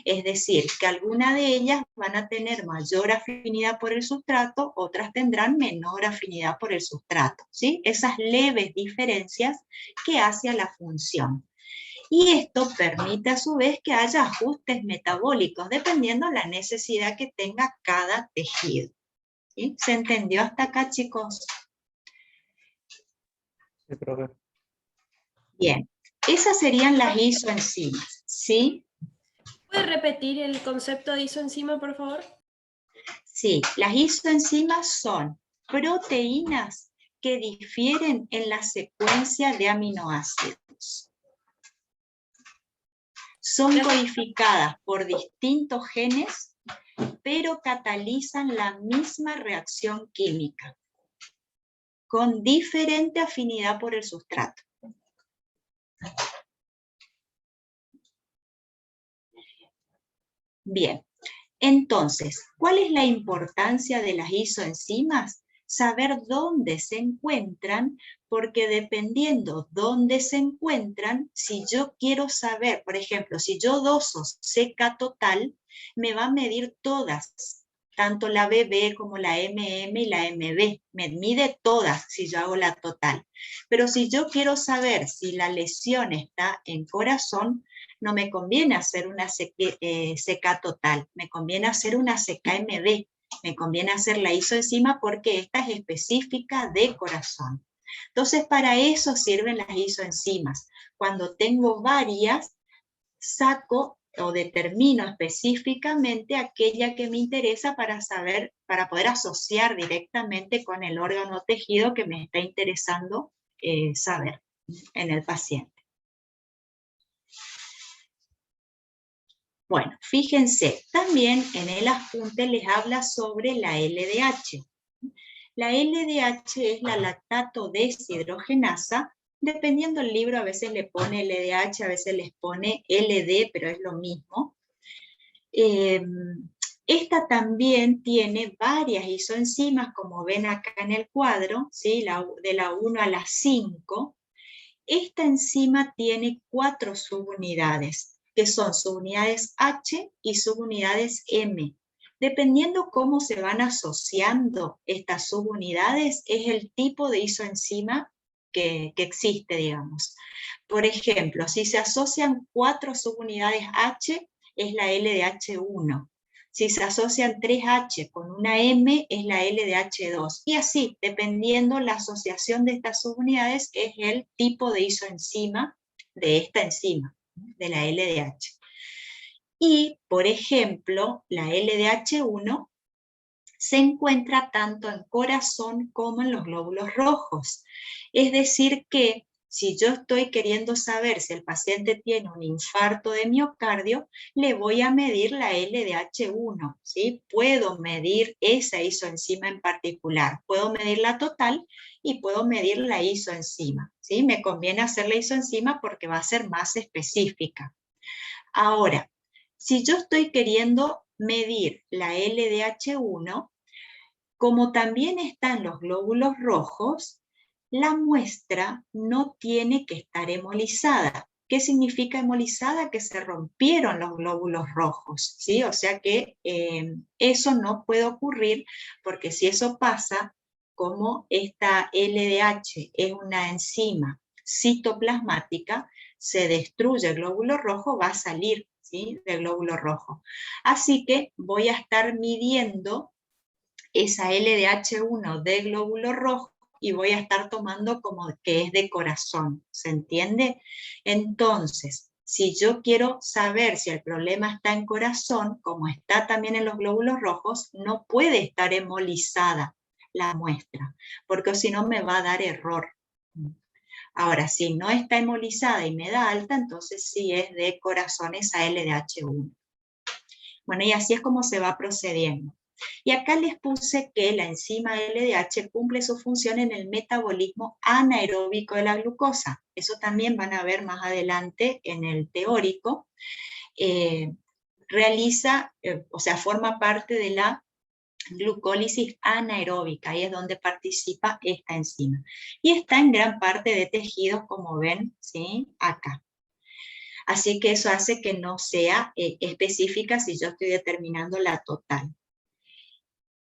Es decir, que algunas de ellas van a tener mayor afinidad por el sustrato, otras tendrán menor afinidad por el sustrato, ¿sí? Esas leves diferencias que hace a la función. Y esto permite a su vez que haya ajustes metabólicos, dependiendo de la necesidad que tenga cada tejido. ¿Sí? ¿Se entendió hasta acá, chicos? Sí, profe. Bien, esas serían las isoenzimas, ¿sí? ¿Puede repetir el concepto de isoenzima, por favor? Sí, las isoenzimas son proteínas que difieren en la secuencia de aminoácidos. Son codificadas por distintos genes, pero catalizan la misma reacción química, con diferente afinidad por el sustrato. Bien, entonces, ¿cuál es la importancia de las isoenzimas? Saber dónde se encuentran, porque dependiendo dónde se encuentran, si yo quiero saber, por ejemplo, si yo doso CK total, me va a medir todas, tanto la BB como la MM y la MB, me mide todas si yo hago la total. Pero si yo quiero saber si la lesión está en corazón, no me conviene hacer una CK total, me conviene hacer una CKMB, me conviene hacer la isoenzima porque esta es específica de corazón. Entonces, para eso sirven las isoenzimas. Cuando tengo varias, saco o determino específicamente aquella que me interesa para saber, para poder asociar directamente con el órgano o tejido que me está interesando saber en el paciente. Bueno, fíjense, también en el apunte les habla sobre la LDH. La LDH es la lactato deshidrogenasa. Dependiendo del libro, a veces le pone LDH, a veces les pone LD, pero es lo mismo. Esta también tiene varias isoenzimas, como ven acá en el cuadro, ¿sí? De la 1 a la 5. Esta enzima tiene 4 subunidades, que son subunidades H y subunidades M. Dependiendo cómo se van asociando estas subunidades, es el tipo de isoenzima que existe, digamos. Por ejemplo, si se asocian 4 subunidades H, es la LDH1. Si se asocian 3H con una M, es la LDH2. Y así, dependiendo la asociación de estas subunidades, es el tipo de isoenzima de esta enzima, de la LDH. Y, por ejemplo, la LDH1 se encuentra tanto en corazón como en los glóbulos rojos. Es decir que si yo estoy queriendo saber si el paciente tiene un infarto de miocardio, le voy a medir la LDH1, ¿sí? Puedo medir esa isoenzima en particular. Puedo medir la total y puedo medir la isoenzima, ¿sí? Me conviene hacer la isoenzima porque va a ser más específica. Ahora, si yo estoy queriendo medir la LDH1, como también están los glóbulos rojos, la muestra no tiene que estar hemolizada. ¿Qué significa hemolizada? Que se rompieron los glóbulos rojos, ¿sí? O sea que eso no puede ocurrir porque si eso pasa, como esta LDH es una enzima citoplasmática, se destruye el glóbulo rojo, va a salir, ¿sí? Del glóbulo rojo. Así que voy a estar midiendo esa LDH1 de glóbulo rojo y voy a estar tomando como que es de corazón, ¿se entiende? Entonces, si yo quiero saber si el problema está en corazón, como está también en los glóbulos rojos, no puede estar hemolizada la muestra, porque si no me va a dar error. Ahora, si no está hemolizada y me da alta, entonces sí es de corazón esa LDH1. Bueno, y así es como se va procediendo. Y acá les puse que la enzima LDH cumple su función en el metabolismo anaeróbico de la glucosa. Eso también van a ver más adelante en el teórico. Forma parte de la glucólisis anaeróbica, ahí es donde participa esta enzima. Y está en gran parte de tejidos, como ven, ¿sí? Acá. Así que eso hace que no sea específica si yo estoy determinando la total.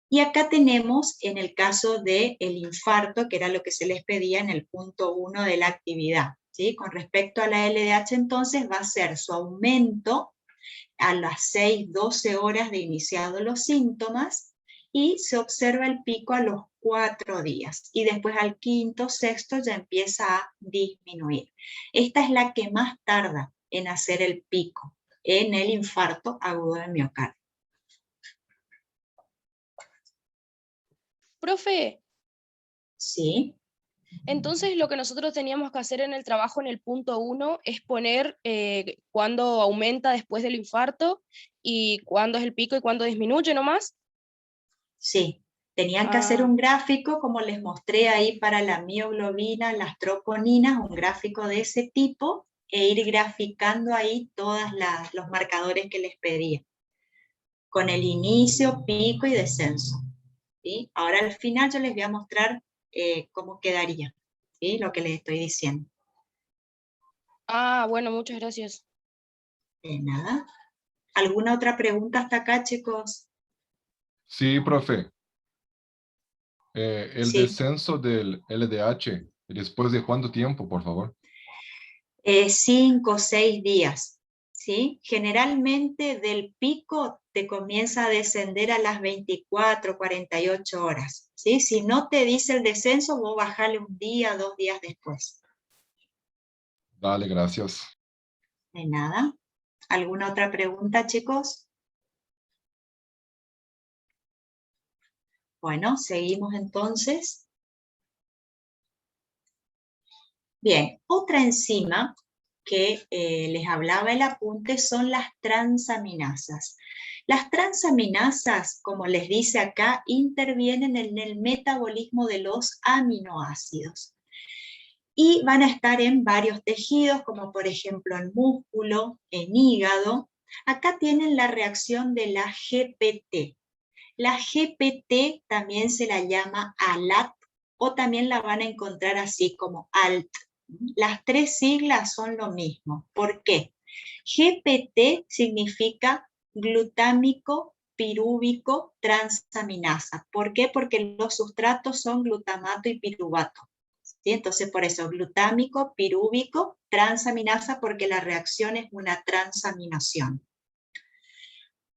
Y acá tenemos, en el caso del infarto, que era lo que se les pedía en el punto 1 de la actividad, ¿sí? Con respecto a la LDH, entonces, va a ser su aumento a las 6-12 horas de iniciado los síntomas, y se observa el pico a los 4 días. Y después al quinto, sexto, ya empieza a disminuir. Esta es la que más tarda en hacer el pico, en el infarto agudo de miocardio. Profe, Sí. entonces lo que nosotros teníamos que hacer en el trabajo en el punto 1 es poner cuándo aumenta después del infarto y cuándo es el pico y cuándo disminuye nomás. Sí, tenían que hacer un gráfico, como les mostré ahí para la mioglobina, las troponinas, un gráfico de ese tipo, e ir graficando ahí todos los marcadores que les pedía, con el inicio, pico y descenso, ¿sí? Ahora al final yo les voy a mostrar cómo quedaría, ¿sí? Lo que les estoy diciendo. Ah, bueno, muchas gracias. De nada. ¿Alguna otra pregunta hasta acá, chicos? Sí, profe. El Sí. descenso del LDH, ¿después de cuánto tiempo, por favor? 5 o 6 días, ¿sí? Generalmente del pico te comienza a descender a las 24, 48 horas, ¿sí? Si no te dice el descenso, vos bajale 1 día, 2 días después. Dale, gracias. De nada. ¿Alguna otra pregunta, chicos? Bueno, seguimos entonces. Bien, otra enzima que les hablaba el apunte son las transaminasas. Las transaminasas, como les dice acá, intervienen en el metabolismo de los aminoácidos. Y van a estar en varios tejidos, como por ejemplo en músculo, en hígado. Acá tienen la reacción de la GPT. La GPT también se la llama ALAT, o también la van a encontrar así como ALT. Las 3 siglas son lo mismo. ¿Por qué? GPT significa glutámico pirúvico transaminasa. ¿Por qué? Porque los sustratos son glutamato y piruvato. ¿Sí? Entonces, por eso, glutámico pirúvico transaminasa, porque la reacción es una transaminación.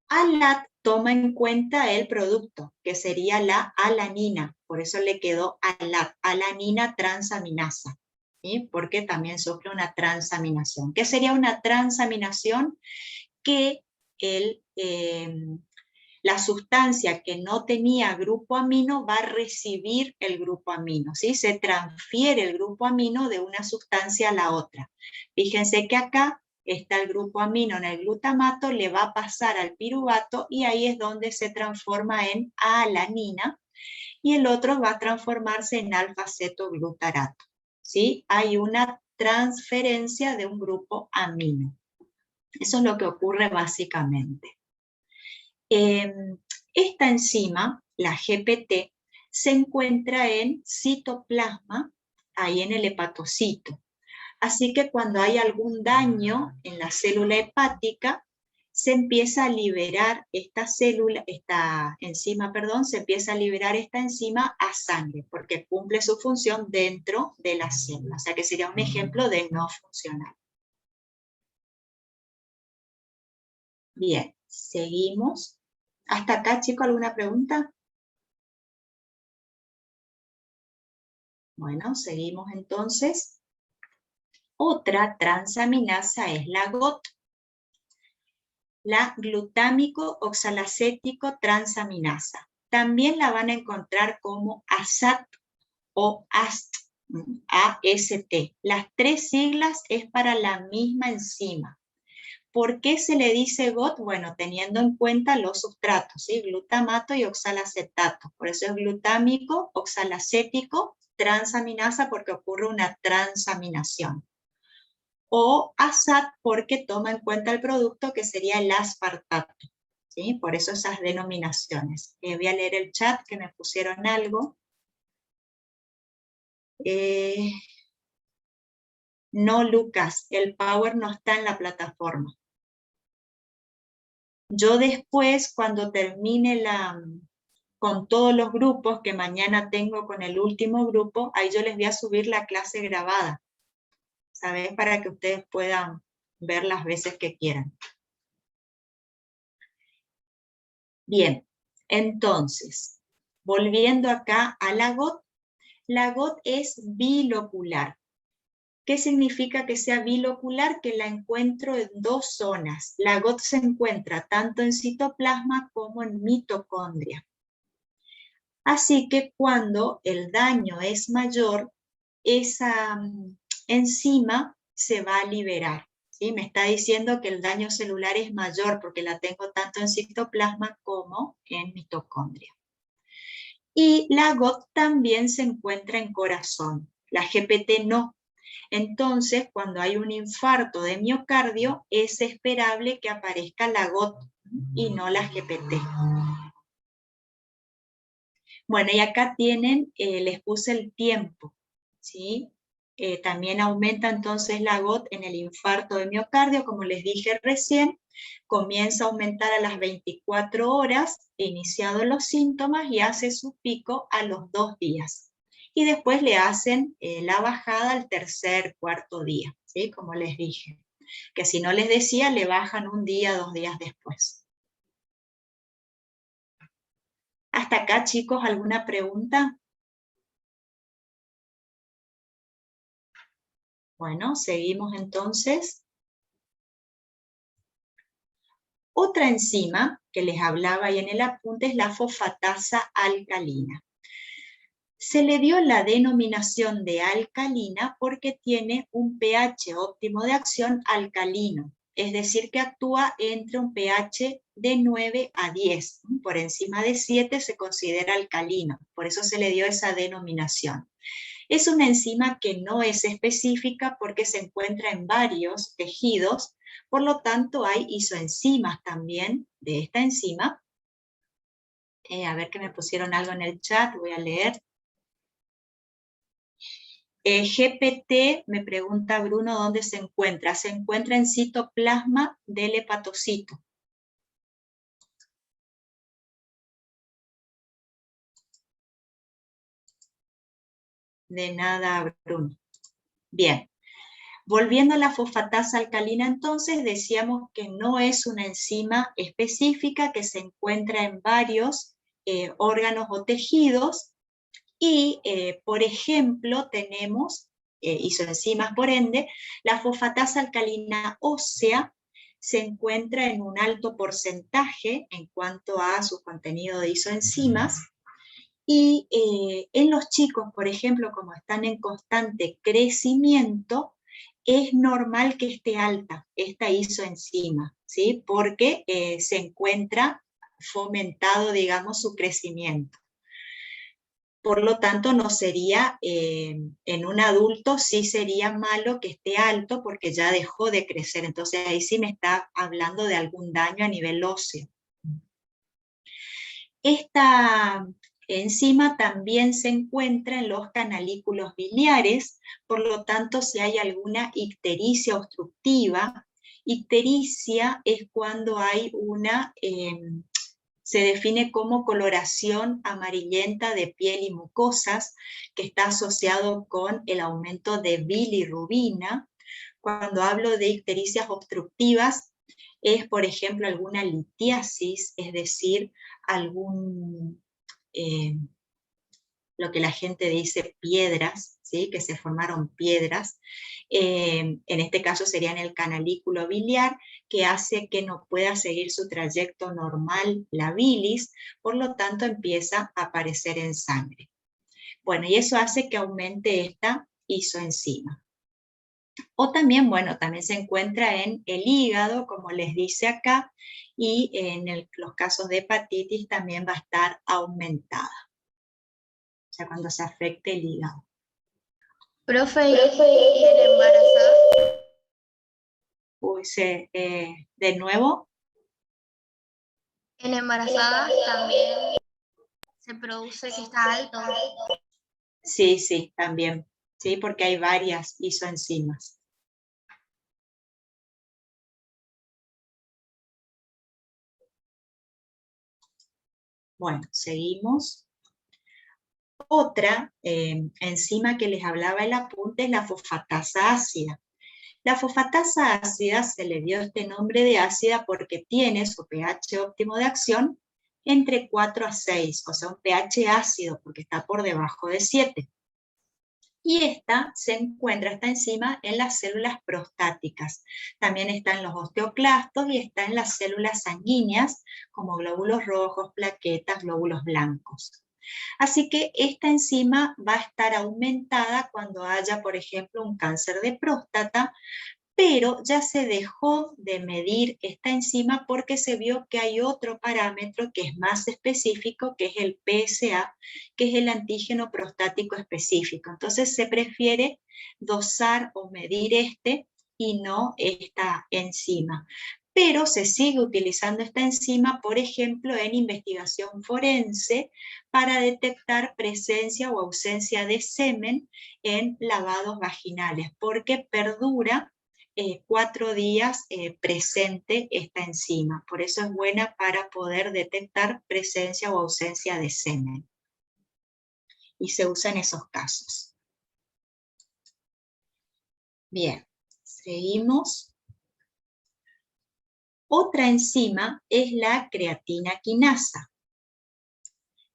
ALAT toma en cuenta el producto, que sería la alanina, por eso le quedó ALAT, alanina transaminasa, ¿sí? Porque también sufre una transaminación. ¿Qué sería una transaminación? Que la sustancia que no tenía grupo amino va a recibir el grupo amino, ¿sí? Se transfiere el grupo amino de una sustancia a la otra. Fíjense que acá está el grupo amino en el glutamato, le va a pasar al piruvato y ahí es donde se transforma en alanina, y el otro va a transformarse en alfa-cetoglutarato, ¿sí? Hay una transferencia de un grupo amino. Eso es lo que ocurre básicamente. Esta enzima, la GPT, se encuentra en citoplasma, ahí en el hepatocito. Así que cuando hay algún daño en la célula hepática, se empieza a liberar esta enzima, se empieza a liberar esta enzima a sangre, porque cumple su función dentro de la célula. O sea que sería un ejemplo de no funcional. Bien, seguimos. ¿Hasta acá, chicos, alguna pregunta? Bueno, seguimos entonces. Otra transaminasa es la GOT, la glutámico oxalacético transaminasa. También la van a encontrar como ASAT o AST, AST. Las 3 siglas es para la misma enzima. ¿Por qué se le dice GOT? Bueno, teniendo en cuenta los sustratos, ¿sí? Glutamato y oxalacetato. Por eso es glutámico, oxalacético, transaminasa, porque ocurre una transaminación. O ASAT, porque toma en cuenta el producto, que sería el aspartato, ¿sí? Por eso esas denominaciones. Voy a leer el chat que me pusieron algo. No, Lucas, el Power no está en la plataforma. Yo después, cuando termine con todos los grupos, que mañana tengo con el último grupo, ahí yo les voy a subir la clase grabada, ¿sabes? Para que ustedes puedan ver las veces que quieran. Bien, entonces, volviendo acá a la GOT es bilocular. ¿Qué significa que sea bilocular? Que la encuentro en dos zonas. La GOT se encuentra tanto en citoplasma como en mitocondria. Así que cuando el daño es mayor, esa enzima se va a liberar. ¿Sí? Me está diciendo que el daño celular es mayor porque la tengo tanto en citoplasma como en mitocondria. Y la GOT también se encuentra en corazón, la GPT no. Entonces, cuando hay un infarto de miocardio, es esperable que aparezca la GOT y no la GPT. Bueno, y acá tienen, les puse el tiempo, ¿sí? También aumenta entonces la GOT en el infarto de miocardio, como les dije recién, comienza a aumentar a las 24 horas, iniciados los síntomas, y hace su pico a los 2 días. Y después le hacen la bajada al tercer, cuarto día, ¿sí? Como les dije. Que si no les decía, le bajan 1 día, 2 días después. ¿Hasta acá, chicos, alguna pregunta? Bueno, seguimos entonces. Otra enzima que les hablaba ahí en el apunte es la fosfatasa alcalina. Se le dio la denominación de alcalina porque tiene un pH óptimo de acción alcalino, es decir, que actúa entre un pH de 9 a 10. Por encima de 7 se considera alcalino, por eso se le dio esa denominación. Es una enzima que no es específica porque se encuentra en varios tejidos, por lo tanto hay isoenzimas también de esta enzima. A ver que me pusieron algo en el chat, voy a leer. GPT, me pregunta Bruno, ¿dónde se encuentra? Se encuentra en citoplasma del hepatocito. De nada, Bruno. Bien. Volviendo a la fosfatasa alcalina, entonces, decíamos que no es una enzima específica, que se encuentra en varios órganos o tejidos, y, por ejemplo, tenemos isoenzimas, por ende, la fosfatasa alcalina ósea se encuentra en un alto porcentaje en cuanto a su contenido de isoenzimas, y en los chicos, por ejemplo, como están en constante crecimiento, es normal que esté alta esta isoenzima, ¿sí? Porque se encuentra fomentado, digamos, su crecimiento. Por lo tanto, no sería, en un adulto sí sería malo que esté alto porque ya dejó de crecer. Entonces ahí sí me está hablando de algún daño a nivel óseo. Esta enzima también se encuentra en los canalículos biliares, por lo tanto, si hay alguna ictericia obstructiva, ictericia es cuando hay una, se define como coloración amarillenta de piel y mucosas, que está asociado con el aumento de bilirrubina. Cuando hablo de ictericias obstructivas, es, por ejemplo, alguna litiasis, es decir, algún, lo que la gente dice piedras, ¿sí? Que se formaron piedras, en este caso sería en el canalículo biliar, que hace que no pueda seguir su trayecto normal la bilis, por lo tanto empieza a aparecer en sangre. Bueno, y eso hace que aumente esta isoenzima. O también, bueno, también se encuentra en el hígado, como les dice acá, y en los casos de hepatitis también va a estar aumentada. O sea, cuando se afecte el hígado. Profe, ¿y el embarazada? Uy, de nuevo. ¿Cómo? ¿Cómo? ¿Cómo? ¿Cómo? ¿Cómo? ¿Cómo? ¿Cómo? ¿Cómo? ¿Cómo? ¿Cómo? ¿Cómo? ¿Cómo? ¿Cómo? ¿Cómo? ¿Cómo? ¿Cómo? ¿Cómo? ¿Cómo? En embarazadas también se produce que está alto. Sí, sí, también. Sí, porque hay varias isoenzimas. Bueno, seguimos. Otra enzima que les hablaba el apunte es la fosfatasa ácida. La fosfatasa ácida se le dio este nombre de ácida porque tiene su pH óptimo de acción entre 4 a 6, o sea, un pH ácido porque está por debajo de 7. Y esta enzima en las células prostáticas. También está en los osteoclastos y está en las células sanguíneas, como glóbulos rojos, plaquetas, glóbulos blancos. Así que esta enzima va a estar aumentada cuando haya, por ejemplo, un cáncer de próstata, pero ya se dejó de medir esta enzima porque se vio que hay otro parámetro que es más específico, que es el PSA, que es el antígeno prostático específico. Entonces se prefiere dosar o medir este y no esta enzima. Pero se sigue utilizando esta enzima, por ejemplo, en investigación forense para detectar presencia o ausencia de semen en lavados vaginales, porque perdura 4 días presente esta enzima. Por eso es buena para poder detectar presencia o ausencia de semen. Y se usa en esos casos. Bien, seguimos. Otra enzima es la creatina quinasa.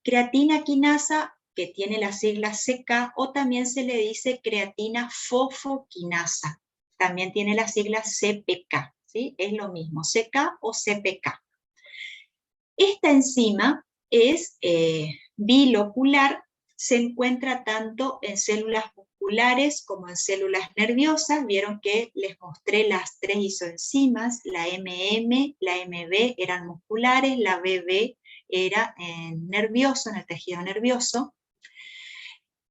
Creatina quinasa, que tiene la sigla CK, o también se le dice creatina fosfoquinasa. También tiene la sigla CPK, ¿sí? Es lo mismo, CK o CPK. Esta enzima es bilocular, se encuentra tanto en células musculares como en células nerviosas. Vieron que les mostré las 3 isoenzimas, la MM, la MB eran musculares, la BB era nervioso, en el tejido nervioso.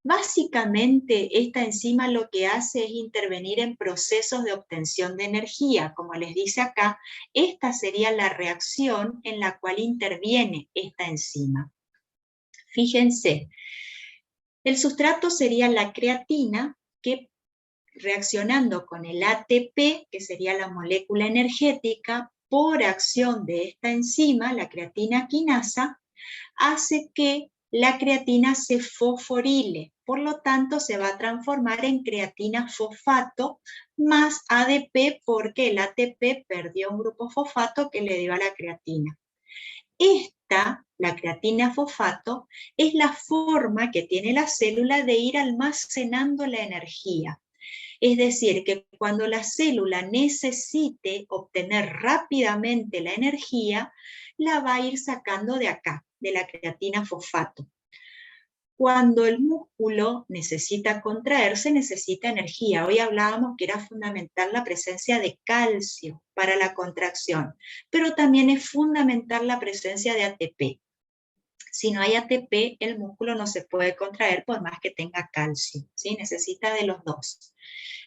Básicamente, esta enzima lo que hace es intervenir en procesos de obtención de energía. Como les dice acá, esta sería la reacción en la cual interviene esta enzima. Fíjense, el sustrato sería la creatina, que reaccionando con el ATP, que sería la molécula energética, por acción de esta enzima, la creatina quinasa, hace que la creatina se fosforile, por lo tanto se va a transformar en creatina fosfato más ADP porque el ATP perdió un grupo fosfato que le dio a la creatina. Esta, la creatina fosfato, es la forma que tiene la célula de ir almacenando la energía. Es decir, que cuando la célula necesite obtener rápidamente la energía, la va a ir sacando de acá, de la creatina fosfato. Cuando el músculo necesita contraerse, necesita energía. Hoy hablábamos que era fundamental la presencia de calcio para la contracción, pero también es fundamental la presencia de ATP. Si no hay ATP, el músculo no se puede contraer por más que tenga calcio, ¿sí? Necesita de los dos.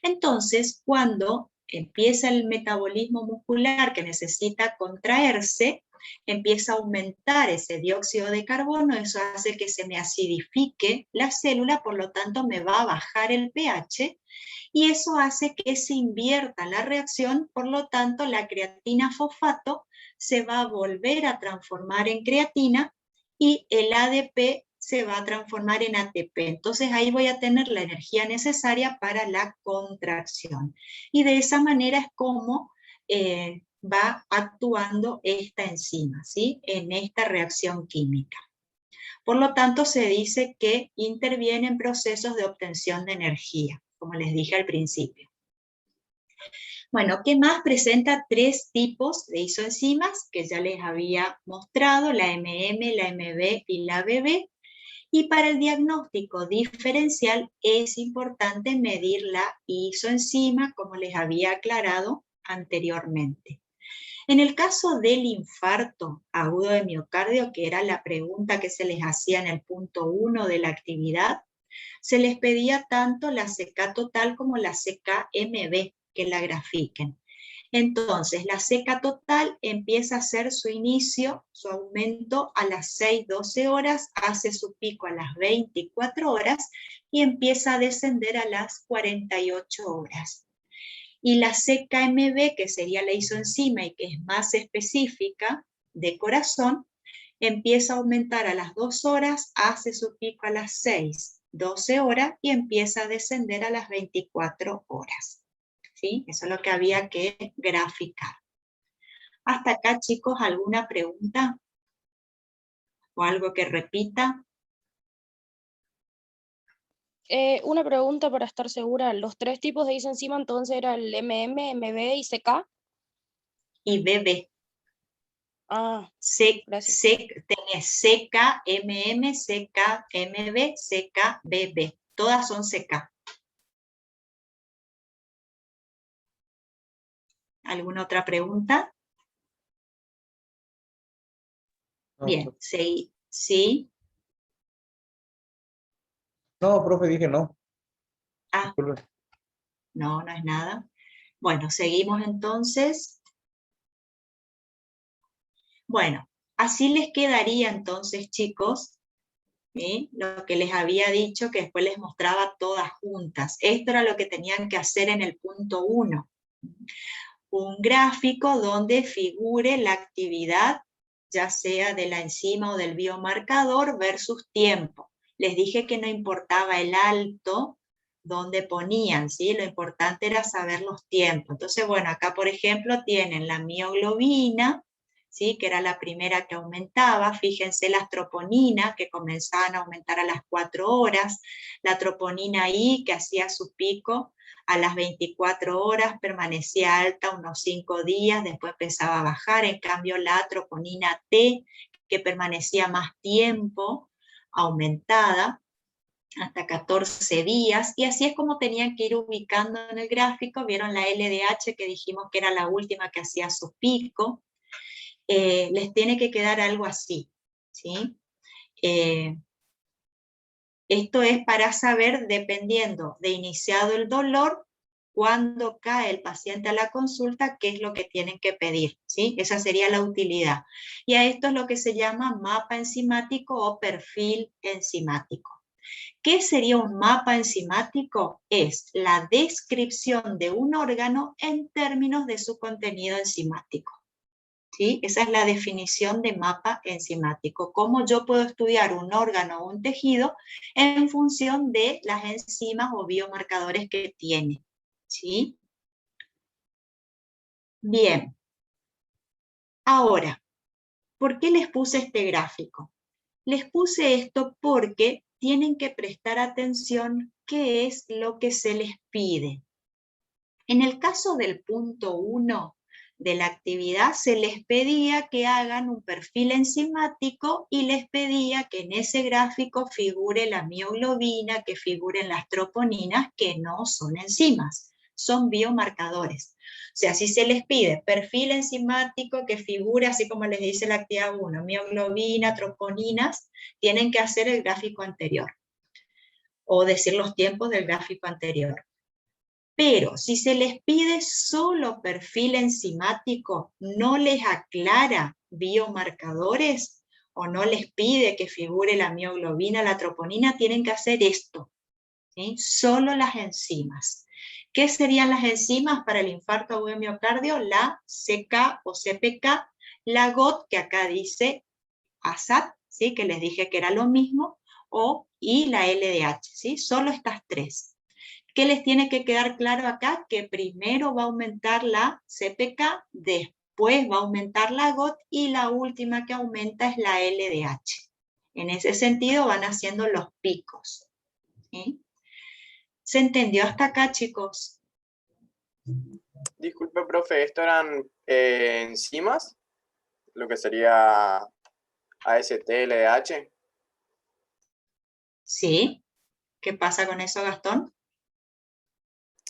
Entonces, cuando empieza el metabolismo muscular que necesita contraerse, empieza a aumentar ese dióxido de carbono, eso hace que se me acidifique la célula, por lo tanto me va a bajar el pH, y eso hace que se invierta la reacción, por lo tanto la creatina fosfato se va a volver a transformar en creatina, y el ADP se va a transformar en ATP. Entonces ahí voy a tener la energía necesaria para la contracción. Y de esa manera es como va actuando esta enzima, ¿sí? En esta reacción química. Por lo tanto, se dice que interviene en procesos de obtención de energía, como les dije al principio. Bueno, ¿qué más? Presenta 3 tipos de isoenzimas que ya les había mostrado, la MM, la MB y la BB. Y para el diagnóstico diferencial es importante medir la isoenzima, como les había aclarado anteriormente. En el caso del infarto agudo de miocardio, que era la pregunta que se les hacía en el punto 1 de la actividad, se les pedía tanto la CK total como la CK-MB que la grafiquen. Entonces, la seca total empieza a hacer su inicio, su aumento a las 6-12 horas, hace su pico a las 24 horas y empieza a descender a las 48 horas. Y la seca MB, que sería la isoenzima y que es más específica de corazón, empieza a aumentar a las 2 horas, hace su pico a las 6-12 horas y empieza a descender a las 24 horas. ¿Sí? Eso es lo que había que graficar. Hasta acá, chicos, ¿alguna pregunta? ¿O algo que repita? Una pregunta para estar segura. Los 3 tipos de isoenzima entonces era el MM, MB y CK. Y BB. Ah, gracias. Tenés CK, MM, CK, MB, CK, BB. Todas son CK. ¿Alguna otra pregunta? No, Bien, sí. ¿Sí? no, profe, dije no. Ah, Disculpe. no, no es nada. Bueno, seguimos entonces. Bueno, así les quedaría entonces, chicos, ¿sí? Lo que les había dicho, que después les mostraba todas juntas. Esto era lo que tenían que hacer en el punto 1. Un gráfico donde figure la actividad, ya sea de la enzima o del biomarcador, versus tiempo. Les dije que no importaba el alto donde ponían, ¿sí? Lo importante era saber los tiempos. Entonces, bueno, acá por ejemplo tienen la mioglobina, ¿sí? Que era la primera que aumentaba. Fíjense las troponinas que comenzaban a aumentar a las 4 horas, la troponina I que hacía su pico a las 24 horas, permanecía alta unos 5 días, después empezaba a bajar. En cambio la troponina T, que permanecía más tiempo, aumentada, hasta 14 días, y así es como tenían que ir ubicando en el gráfico. Vieron la LDH que dijimos que era la última que hacía su pico. Les tiene que quedar algo así, ¿sí? Esto es para saber, dependiendo de iniciado el dolor, cuando cae el paciente a la consulta, qué es lo que tienen que pedir, ¿sí? Esa sería la utilidad. Y a esto es lo que se llama mapa enzimático o perfil enzimático. ¿Qué sería un mapa enzimático? Es la descripción de un órgano en términos de su contenido enzimático. ¿Sí? Esa es la definición de mapa enzimático. Cómo yo puedo estudiar un órgano o un tejido en función de las enzimas o biomarcadores que tiene. ¿Sí? Bien. Ahora, ¿por qué les puse este gráfico? Les puse esto porque tienen que prestar atención qué es lo que se les pide. En el caso del punto 1 de la actividad, se les pedía que hagan un perfil enzimático y les pedía que en ese gráfico figure la mioglobina, que figuren las troponinas, que no son enzimas, son biomarcadores. O sea, si se les pide perfil enzimático que figure, así como les dice la actividad 1, mioglobina, troponinas, tienen que hacer el gráfico anterior o decir los tiempos del gráfico anterior. Pero si se les pide solo perfil enzimático, no les aclara biomarcadores o no les pide que figure la mioglobina, la troponina, tienen que hacer esto, ¿sí? Solo las enzimas. ¿Qué serían las enzimas para el infarto agudo de miocardio? La CK o CPK, la GOT, que acá dice ASAT, ¿sí? Que les dije que era lo mismo, y la LDH, ¿sí? Solo estas tres. ¿Qué les tiene que quedar claro acá? Que primero va a aumentar la CPK, después va a aumentar la GOT y la última que aumenta es la LDH. En ese sentido van haciendo los picos. ¿Sí? ¿Se entendió hasta acá, chicos? Disculpe, profe, ¿esto eran enzimas? Lo que sería AST, LDH. Sí. ¿Qué pasa con eso, Gastón?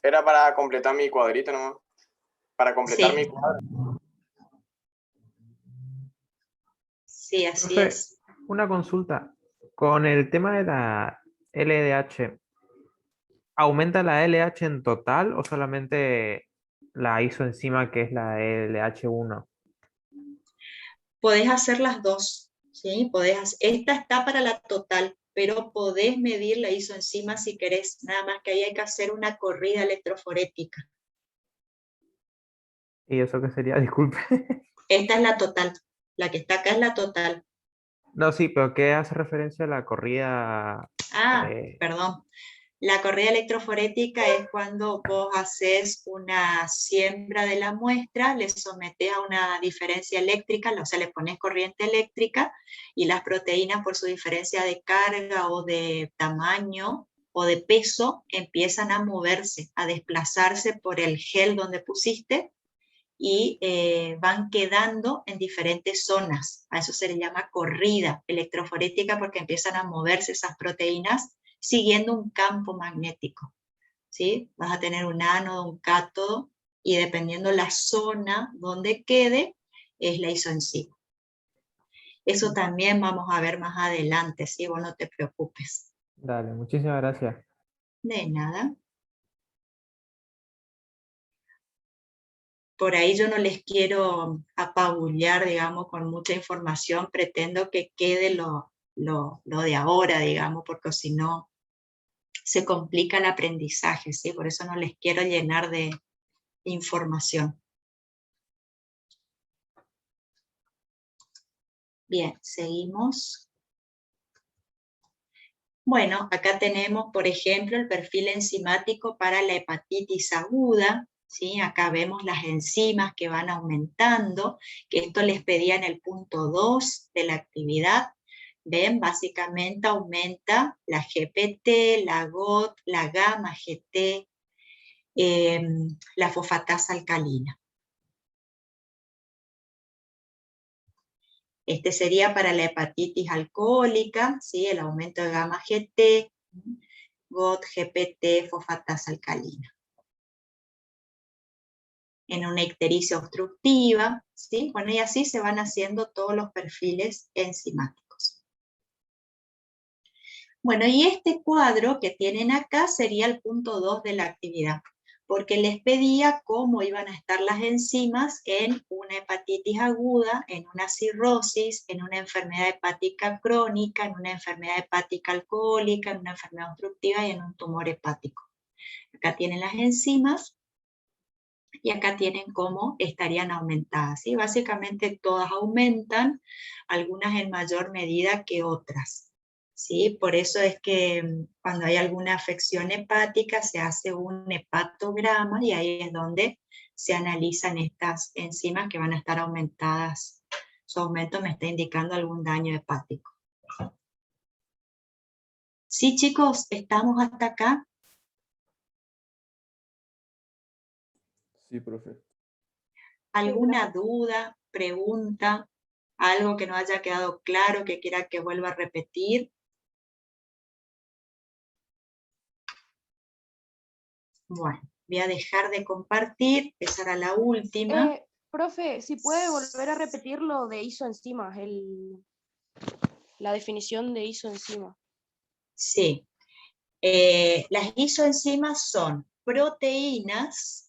Era para completar mi cuadrito nomás. Para completar mi cuadro. Sí, así Profe, es. una consulta. Con el tema de la LDH, ¿aumenta la LH en total o solamente la isoenzima que es la LH1? Podés hacer las dos, ¿sí? Esta está para la total, pero podés medir la isoenzima si querés, nada más que ahí hay que hacer una corrida electroforética. ¿Y eso qué sería? Disculpe. Esta es la total, la que está acá es la total. No, sí, pero ¿qué hace referencia a la corrida? Perdón. La corrida electroforética es cuando vos haces una siembra de la muestra, le sometés a una diferencia eléctrica, o sea, le pones corriente eléctrica y las proteínas por su diferencia de carga o de tamaño o de peso empiezan a moverse, a desplazarse por el gel donde pusiste y van quedando en diferentes zonas. A eso se le llama corrida electroforética porque empiezan a moverse esas proteínas siguiendo un campo magnético, ¿sí? Vas a tener un ánodo, un cátodo, y dependiendo la zona donde quede, es la isoenzima. Eso también vamos a ver más adelante, ¿sí? Vos no te preocupes. Dale, muchísimas gracias. De nada. Por ahí yo no les quiero apabullar, digamos, con mucha información, pretendo que quede lo de ahora, digamos, porque si no se complica el aprendizaje, ¿sí? Por eso no les quiero llenar de información. Bien, seguimos. Bueno, acá tenemos, por ejemplo, el perfil enzimático para la hepatitis aguda, ¿sí? Acá vemos las enzimas que van aumentando, que esto les pedía en el punto 2 de la actividad. Ven, básicamente aumenta la GPT, la GOT, la gamma GT, la fosfatasa alcalina. Este sería para la hepatitis alcohólica, ¿sí? El aumento de gamma GT, GOT, GPT, fosfatasa alcalina. En una ictericia obstructiva, ¿sí? Bueno, y así se van haciendo todos los perfiles enzimáticos. Bueno, y este cuadro que tienen acá sería el punto 2 de la actividad, porque les pedía cómo iban a estar las enzimas en una hepatitis aguda, en una cirrosis, en una enfermedad hepática crónica, en una enfermedad hepática alcohólica, en una enfermedad obstructiva y en un tumor hepático. Acá tienen las enzimas y acá tienen cómo estarían aumentadas, ¿sí? Básicamente todas aumentan, algunas en mayor medida que otras, ¿sí? Por eso es que cuando hay alguna afección hepática se hace un hepatograma y ahí es donde se analizan estas enzimas que van a estar aumentadas. Su aumento me está indicando algún daño hepático. ¿Sí, chicos? ¿Estamos hasta acá? Sí, profe. ¿Alguna duda, pregunta, algo que no haya quedado claro, que quiera que vuelva a repetir? Bueno, voy a dejar de compartir, esa era la última. Profe, si puede volver a repetir lo de isoenzimas, la definición de isoenzima. Sí. Las isoenzimas son proteínas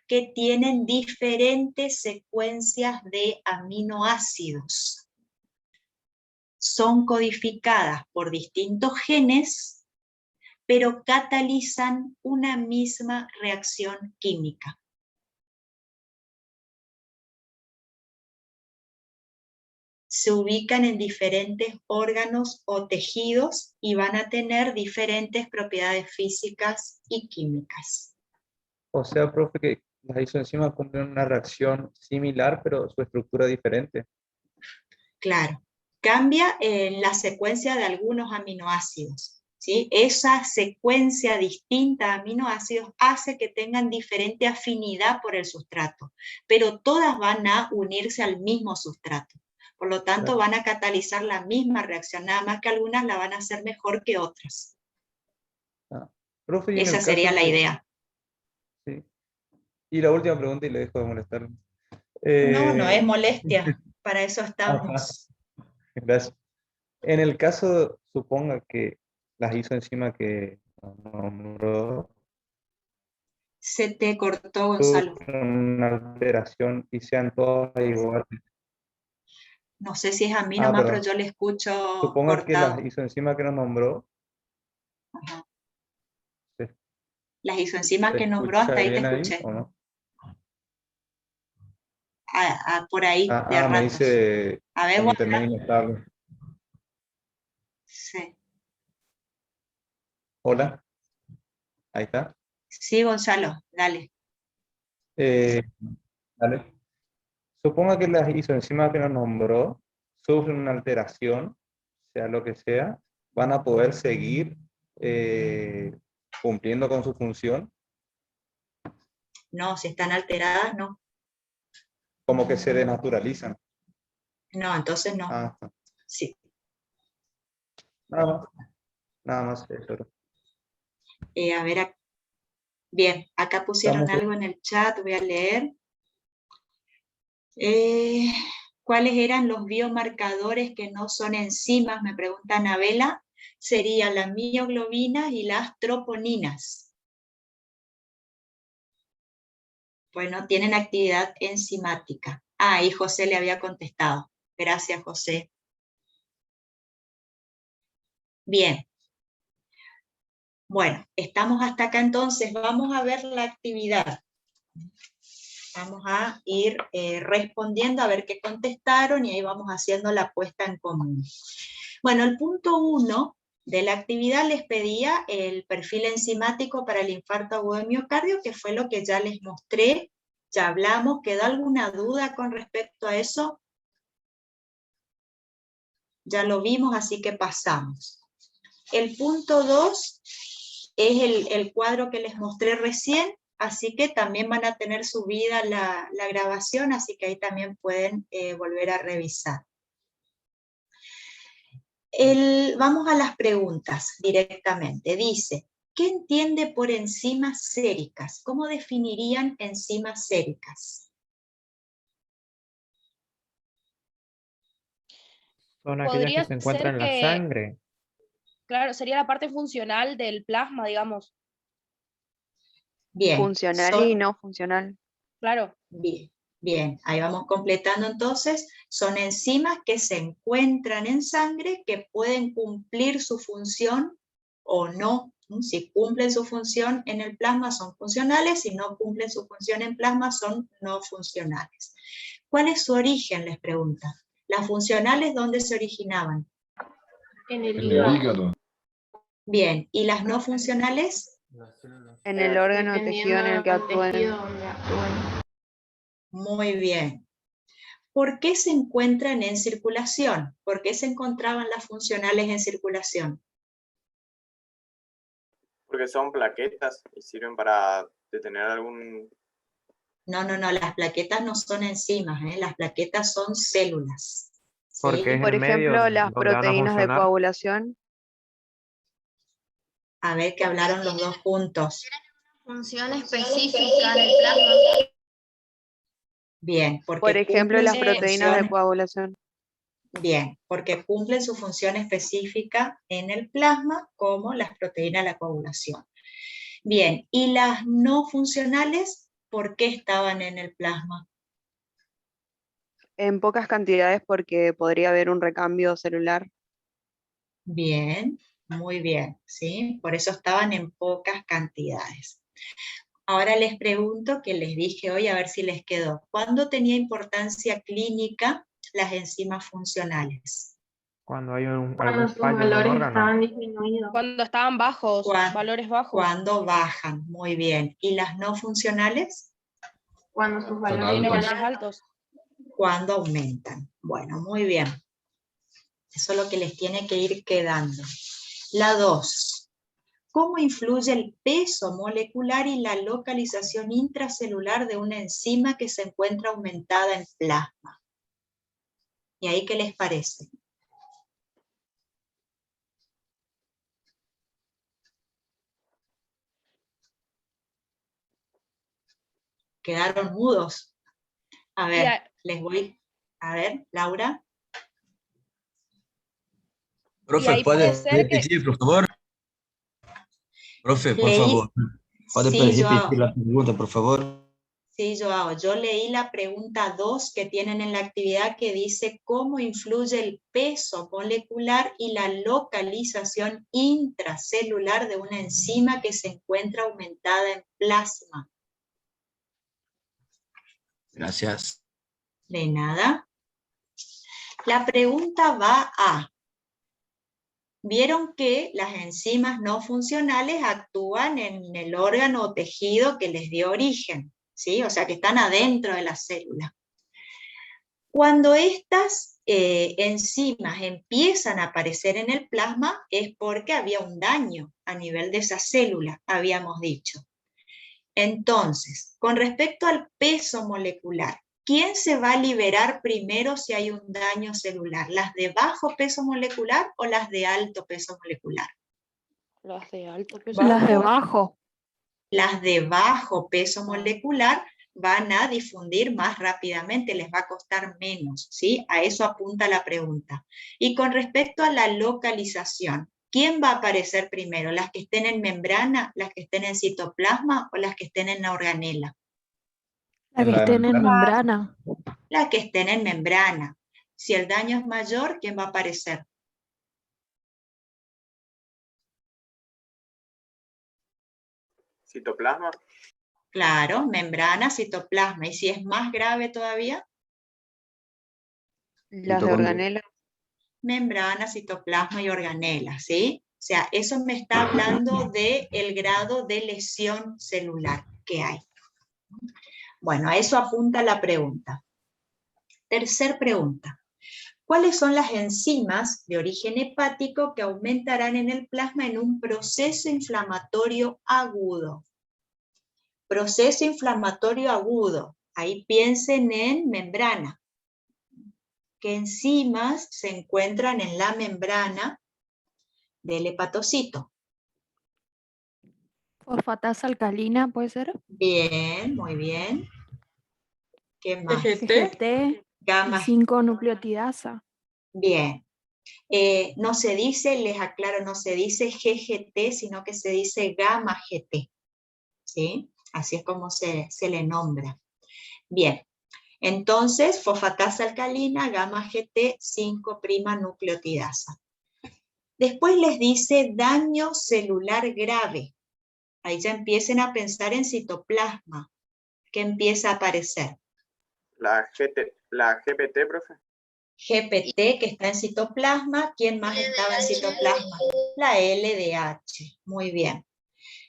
que tienen diferentes secuencias de aminoácidos. Son codificadas por distintos genes, pero catalizan una misma reacción química. Se ubican en diferentes órganos o tejidos y van a tener diferentes propiedades físicas y químicas. O sea, profe, que las isoenzimas cumplen una reacción similar, pero su estructura diferente. Claro, cambia en la secuencia de algunos aminoácidos, ¿sí? Esa secuencia distinta de aminoácidos hace que tengan diferente afinidad por el sustrato, pero todas van a unirse al mismo sustrato. Por lo tanto, van a catalizar la misma reacción, nada más que algunas la van a hacer mejor que otras. Profe, Esa sería la idea. Sí. Y la última pregunta y le dejo de molestar. No es molestia, para eso estamos. Gracias. En el caso, suponga que las isoenzimas que nombró Se te cortó, Gonzalo. Una alteración y sean todas iguales. No sé si es a mí nomás, pero Perdón. yo le escucho Suponga que cortado. las isoenzimas que nos nombró, Ajá. ¿se, Las isoenzimas se que nombró, escucha hasta ahí te bien ahí escuché. o no? Por ahí, de Me ratos. dice A ver, con Walter. internet inestable. Sí. Hola, ahí está. Sí, Gonzalo, dale. Dale. Suponga que las isoenzimas que nos nombró sufren una alteración, sea lo que sea, van a poder seguir cumpliendo con su función, No, si están alteradas, no. como que se desnaturalizan. No, entonces no. Ah, Sí. nada más eso. A ver, bien, acá pusieron Estamos- algo en el chat, voy a leer. ¿Cuáles eran los biomarcadores que no son enzimas? Me pregunta Anabela. Serían las mioglobinas y las troponinas. Pues no tienen actividad enzimática. Y José le había contestado. Gracias, José. Bien. Bueno, estamos hasta acá entonces. Vamos a ver la actividad. Vamos a ir respondiendo a ver qué contestaron y ahí vamos haciendo la puesta en común. Bueno, el punto 1 de la actividad les pedía el perfil enzimático para el infarto agudo de miocardio, que fue lo que ya les mostré, ya hablamos. ¿Quedó alguna duda con respecto a eso? Ya lo vimos, así que pasamos. El punto 2 es el cuadro que les mostré recién, así que también van a tener subida la grabación, así que ahí también pueden volver a revisar. Vamos a las preguntas directamente. Dice, ¿qué entiende por enzimas séricas? ¿Cómo definirían enzimas séricas? Son aquellas que Podría se encuentran ser en la que, sangre. claro, sería la parte funcional del plasma, digamos. Bien. Funcional y no funcional. Claro. Bien, bien, ahí vamos completando entonces. Son enzimas que se encuentran en sangre, que pueden cumplir su función o no. Si cumplen su función en el plasma son funcionales, si no cumplen su función en plasma son no funcionales. ¿Cuál es su origen? Les pregunta. ¿Las funcionales dónde se originaban? En En el hígado. Bien, ¿y las no funcionales? En el órgano o tejido en el que Dependiendo del actúen. tejido donde actúen. Muy bien. ¿Por qué se encuentran en circulación? ¿Por qué se encontraban las funcionales en circulación? Porque son plaquetas y sirven para detener algún... No, las plaquetas no son enzimas, las plaquetas son células. ¿Sí? Porque es Por el medio ejemplo, las donde van a proteínas de funcionar. coagulación. A ver, que hablaron los dos juntos. Función específica en el plasma. Bien, porque Por ejemplo, cumplen las su proteínas de función. coagulación. Bien, porque cumplen su función específica en el plasma, como las proteínas de la coagulación. Bien, ¿y las no funcionales, por qué estaban en el plasma? En pocas cantidades porque podría haber un recambio celular. Bien, muy bien, ¿sí? Por eso estaban en pocas cantidades. Ahora les pregunto, que les dije hoy, a ver si les quedó. ¿Cuándo tenía importancia clínica las enzimas funcionales? Cuando hay algún Cuando sus fallo en un valores órgano. estaban disminuidos. Cuando estaban bajos, valores bajos. Cuando bajan, muy bien. ¿Y las no funcionales? Cuando sus Son valores Tienen altos. valores altos. Cuando aumentan. Bueno, muy bien. Eso es lo que les tiene que ir quedando. La 2. ¿Cómo influye el peso molecular y la localización intracelular de una enzima que se encuentra aumentada en plasma? ¿Y ahí qué les parece? Quedaron mudos. A ver, les voy. A ver, Laura. Y ahí Profe, ¿puede puede ser que... repetir, por favor? Profe, por Leí, favor. ¿Puede Sí, repetir la pregunta, por favor? Sí, Joao, yo leí la pregunta 2 que tienen en la actividad que dice cómo influye el peso molecular y la localización intracelular de una enzima que se encuentra aumentada en plasma. Gracias. De nada. La pregunta va a, vieron que las enzimas no funcionales actúan en el órgano o tejido que les dio origen, ¿sí? O sea, que están adentro de la célula. Cuando estas enzimas empiezan a aparecer en el plasma es porque había un daño a nivel de esa célula, habíamos dicho. Entonces, con respecto al peso molecular, ¿quién se va a liberar primero si hay un daño celular? ¿Las de bajo peso molecular o las de alto peso molecular? Las de alto peso. Las de bajo. Las de bajo peso molecular van a difundir más rápidamente, les va a costar menos, ¿sí? A eso apunta la pregunta. Y con respecto a la localización, ¿quién va a aparecer primero? ¿Las que estén en membrana, las que estén en citoplasma o las que estén en la organela? Las que estén en membrana. Las que estén en membrana. Si el daño es mayor, ¿quién va a aparecer? Citoplasma. Claro, membrana, citoplasma. ¿Y si es más grave todavía? Las de organela. Membrana, citoplasma y organela, ¿sí? O sea, eso me está hablando del grado de lesión celular que hay. Bueno, a eso apunta la pregunta. Tercer pregunta. ¿Cuáles son las enzimas de origen hepático que aumentarán en el plasma en un proceso inflamatorio agudo? Proceso inflamatorio agudo. Ahí piensen en membrana. ¿Qué enzimas se encuentran en la membrana del hepatocito? Fosfatasa alcalina, ¿puede ser? Bien, muy bien. ¿Qué más? GGT, Gamma. 5-nucleotidasa. Bien. No se dice, les aclaro, no se dice GGT, sino que se dice gamma GT. ¿Sí? Así es como se le nombra. Bien. Entonces, fosfatasa alcalina, gamma GT, 5' nucleotidasa. Después les dice daño celular grave. Ahí ya empiecen a pensar en citoplasma. ¿Qué empieza a aparecer? La GPT, profe. GPT, que está en citoplasma. ¿Quién más estaba en citoplasma? La LDH. Muy bien.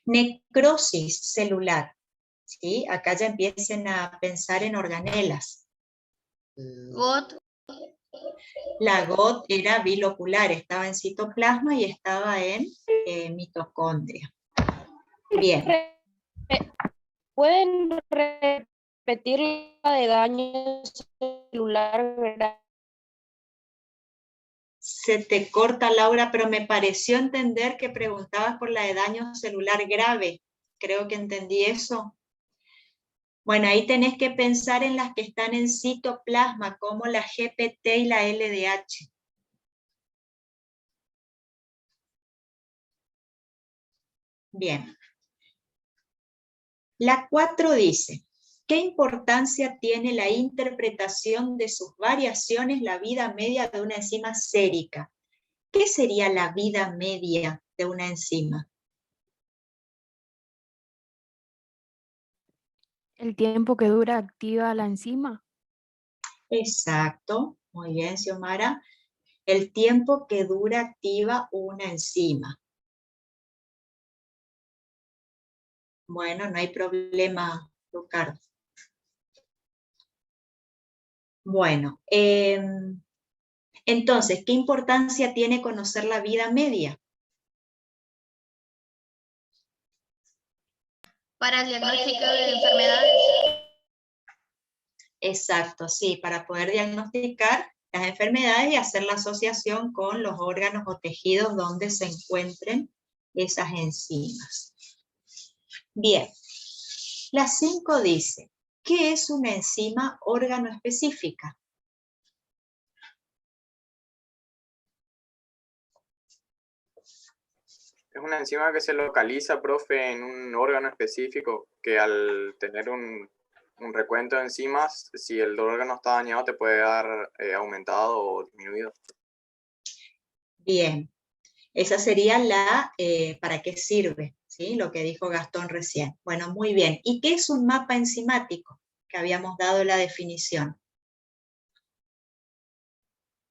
Necrosis celular. ¿Sí? Acá ya empiecen a pensar en organelas. GOT. La GOT era bilocular, estaba en citoplasma y estaba en mitocondria. Bien. ¿Pueden repetir la de daño celular? Se te corta, Laura, pero me pareció entender que preguntabas por la de daño celular grave. Creo que entendí eso. Bueno, ahí tenés que pensar en las que están en citoplasma, como la GPT y la LDH. Bien. La 4 dice, ¿qué importancia tiene la interpretación de sus variaciones la vida media de una enzima sérica? ¿Qué sería la vida media de una enzima? El tiempo que dura activa la enzima. Exacto, muy bien, Xiomara. El tiempo que dura activa una enzima. Bueno, no hay problema, Ricardo. Bueno, entonces, ¿qué importancia tiene conocer la vida media? Para el diagnóstico de enfermedades. Exacto, sí, para poder diagnosticar las enfermedades y hacer la asociación con los órganos o tejidos donde se encuentren esas enzimas. Bien, la 5 dice, ¿qué es una enzima órgano específica? Es una enzima que se localiza, profe, en un órgano específico, que al tener un recuento de enzimas, si el órgano está dañado, te puede dar aumentado o disminuido. Bien, esa sería la, ¿para qué sirve? ¿Sí? Lo que dijo Gastón recién. Bueno, muy bien. ¿Y qué es un mapa enzimático? Que habíamos dado la definición.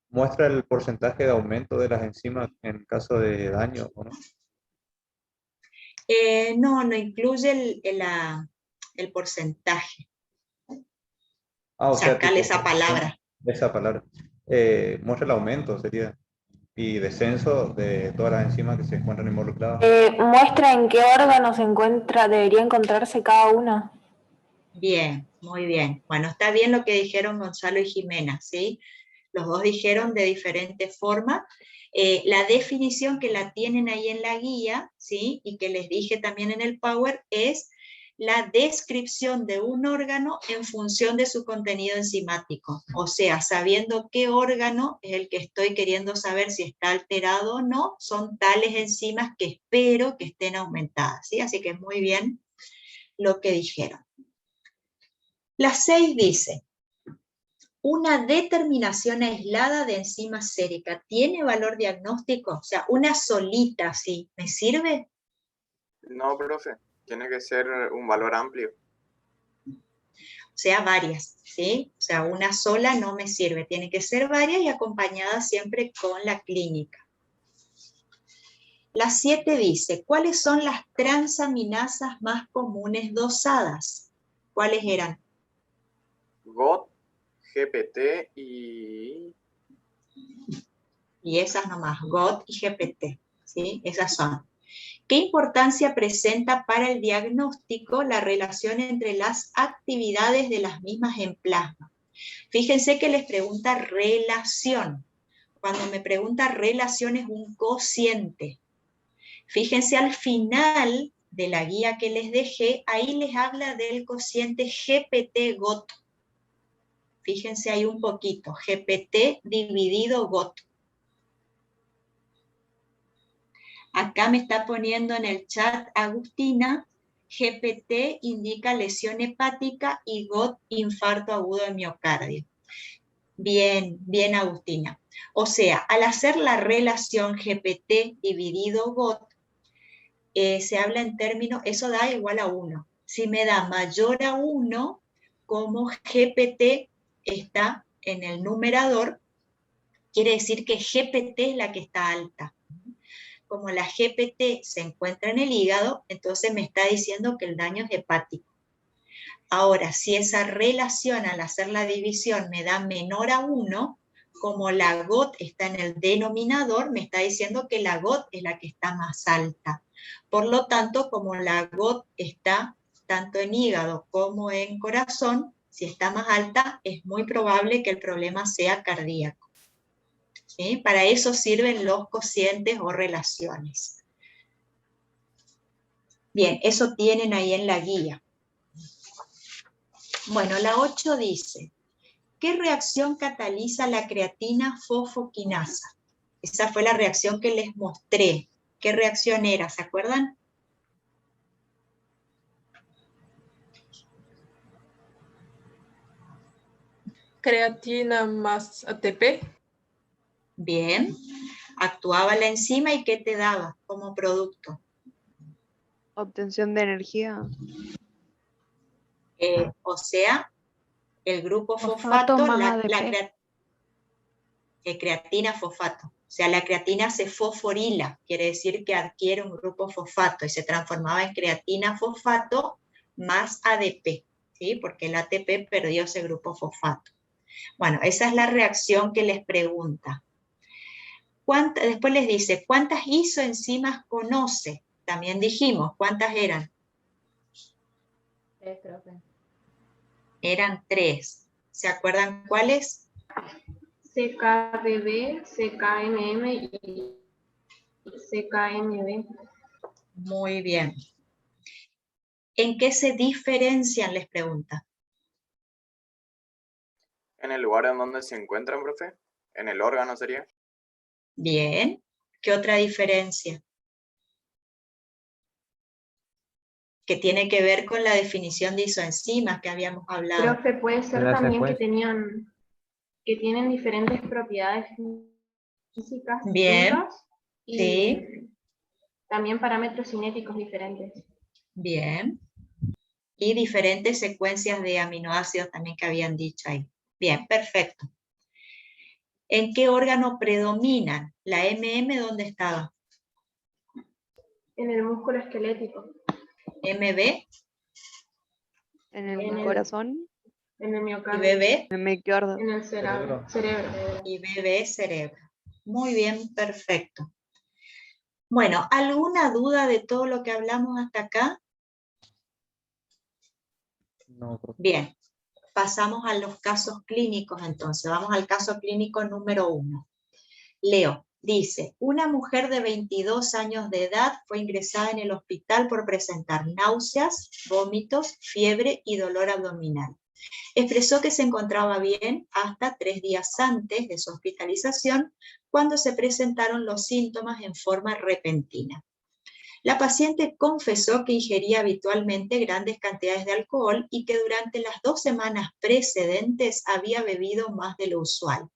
Muestra el porcentaje de aumento de las enzimas en caso de daño, ¿o no? No, no incluye el porcentaje. O sea, Sacale tipo, esa palabra. esa palabra. Muestra el aumento, sería, y descenso de todas las enzimas que se encuentran involucradas. Muestra en qué órgano se encuentra, debería encontrarse cada una. Bien, muy bien. Bueno, está bien lo que dijeron Gonzalo y Jimena, ¿sí? Los dos dijeron de diferente forma. La definición que la tienen ahí en la guía, ¿sí? Y que les dije también en el Power, es la descripción de un órgano en función de su contenido enzimático. O sea, sabiendo qué órgano es el que estoy queriendo saber si está alterado o no, son tales enzimas que espero que estén aumentadas, ¿sí? Así que muy bien lo que dijeron. La 6 dice, una determinación aislada de enzima sérica, ¿tiene valor diagnóstico? O sea, una solita, ¿sí? ¿Me sirve? No, profe, tiene que ser un valor amplio. O sea, varias, ¿sí? O sea, una sola no me sirve, tiene que ser varias y acompañadas siempre con la clínica. La 7 dice, ¿cuáles son las transaminasas más comunes dosadas? ¿Cuáles eran? GOT, GPT y esas nomás, GOT y GPT, ¿sí? Esas son. ¿Qué importancia presenta para el diagnóstico la relación entre las actividades de las mismas en plasma? Fíjense que les pregunta relación. Cuando me pregunta relación es un cociente. Fíjense al final de la guía que les dejé, ahí les habla del cociente GPT-GOT. Fíjense ahí un poquito, GPT dividido GOT. Acá me está poniendo en el chat Agustina, GPT indica lesión hepática y GOT infarto agudo de miocardio. Bien, bien Agustina. O sea, al hacer la relación GPT dividido GOT, se habla en términos, eso da igual a 1. Si me da mayor a 1, como GPT está en el numerador, quiere decir que GPT es la que está alta. Como la GPT se encuentra en el hígado, entonces me está diciendo que el daño es hepático. Ahora, si esa relación al hacer la división me da menor a 1, como la GOT está en el denominador, me está diciendo que la GOT es la que está más alta. Por lo tanto, como la GOT está tanto en hígado como en corazón, si está más alta, es muy probable que el problema sea cardíaco. ¿Sí? Para eso sirven los cocientes o relaciones. Bien, eso tienen ahí en la guía. Bueno, la 8 dice, ¿qué reacción cataliza la creatina fosfoquinasa? Esa fue la reacción que les mostré. ¿Qué reacción era? ¿Se acuerdan? Creatina más ATP. Bien. Actuaba la enzima y ¿qué te daba como producto? Obtención de energía. O sea, el grupo fosfato, creatina fosfato. O sea, la creatina se fosforila, quiere decir que adquiere un grupo fosfato y se transformaba en creatina fosfato más ADP, ¿sí? Porque el ATP perdió ese grupo fosfato. Bueno, esa es la reacción que les pregunta. Después les dice, ¿cuántas isoenzimas conoce? También dijimos, ¿cuántas eran? 3, profe. Eran 3. ¿Se acuerdan cuáles? CKDB, CKMM y CKMB. Muy bien. ¿En qué se diferencian? Les pregunta. en el lugar en donde se encuentran, profe. En el órgano sería. Bien. ¿Qué otra diferencia? que tiene que ver con la definición de isoenzimas que habíamos hablado. Profe, puede ser En la también que secuencia. tienen diferentes propiedades físicas Bien, distintas y sí, también parámetros cinéticos diferentes. bien. Y diferentes secuencias de aminoácidos también que habían dicho ahí. Bien, perfecto. ¿En qué órgano predominan? La MM, ¿dónde estaba? En el músculo esquelético, MB En el en el, corazón, en el y miocardio, BB en el miocardio. en el cerebro. y BB cerebro. Muy bien, perfecto. Bueno, ¿alguna duda de todo lo que hablamos hasta acá? No, profe. Bien, pasamos a los casos clínicos entonces. Vamos al caso clínico número 1. Leo, dice, una mujer de 22 años de edad fue ingresada en el hospital por presentar náuseas, vómitos, fiebre y dolor abdominal. Expresó que se encontraba bien hasta 3 días antes de su hospitalización, cuando se presentaron los síntomas en forma repentina. La paciente confesó que ingería habitualmente grandes cantidades de alcohol y que durante las 2 semanas precedentes había bebido más de lo usual.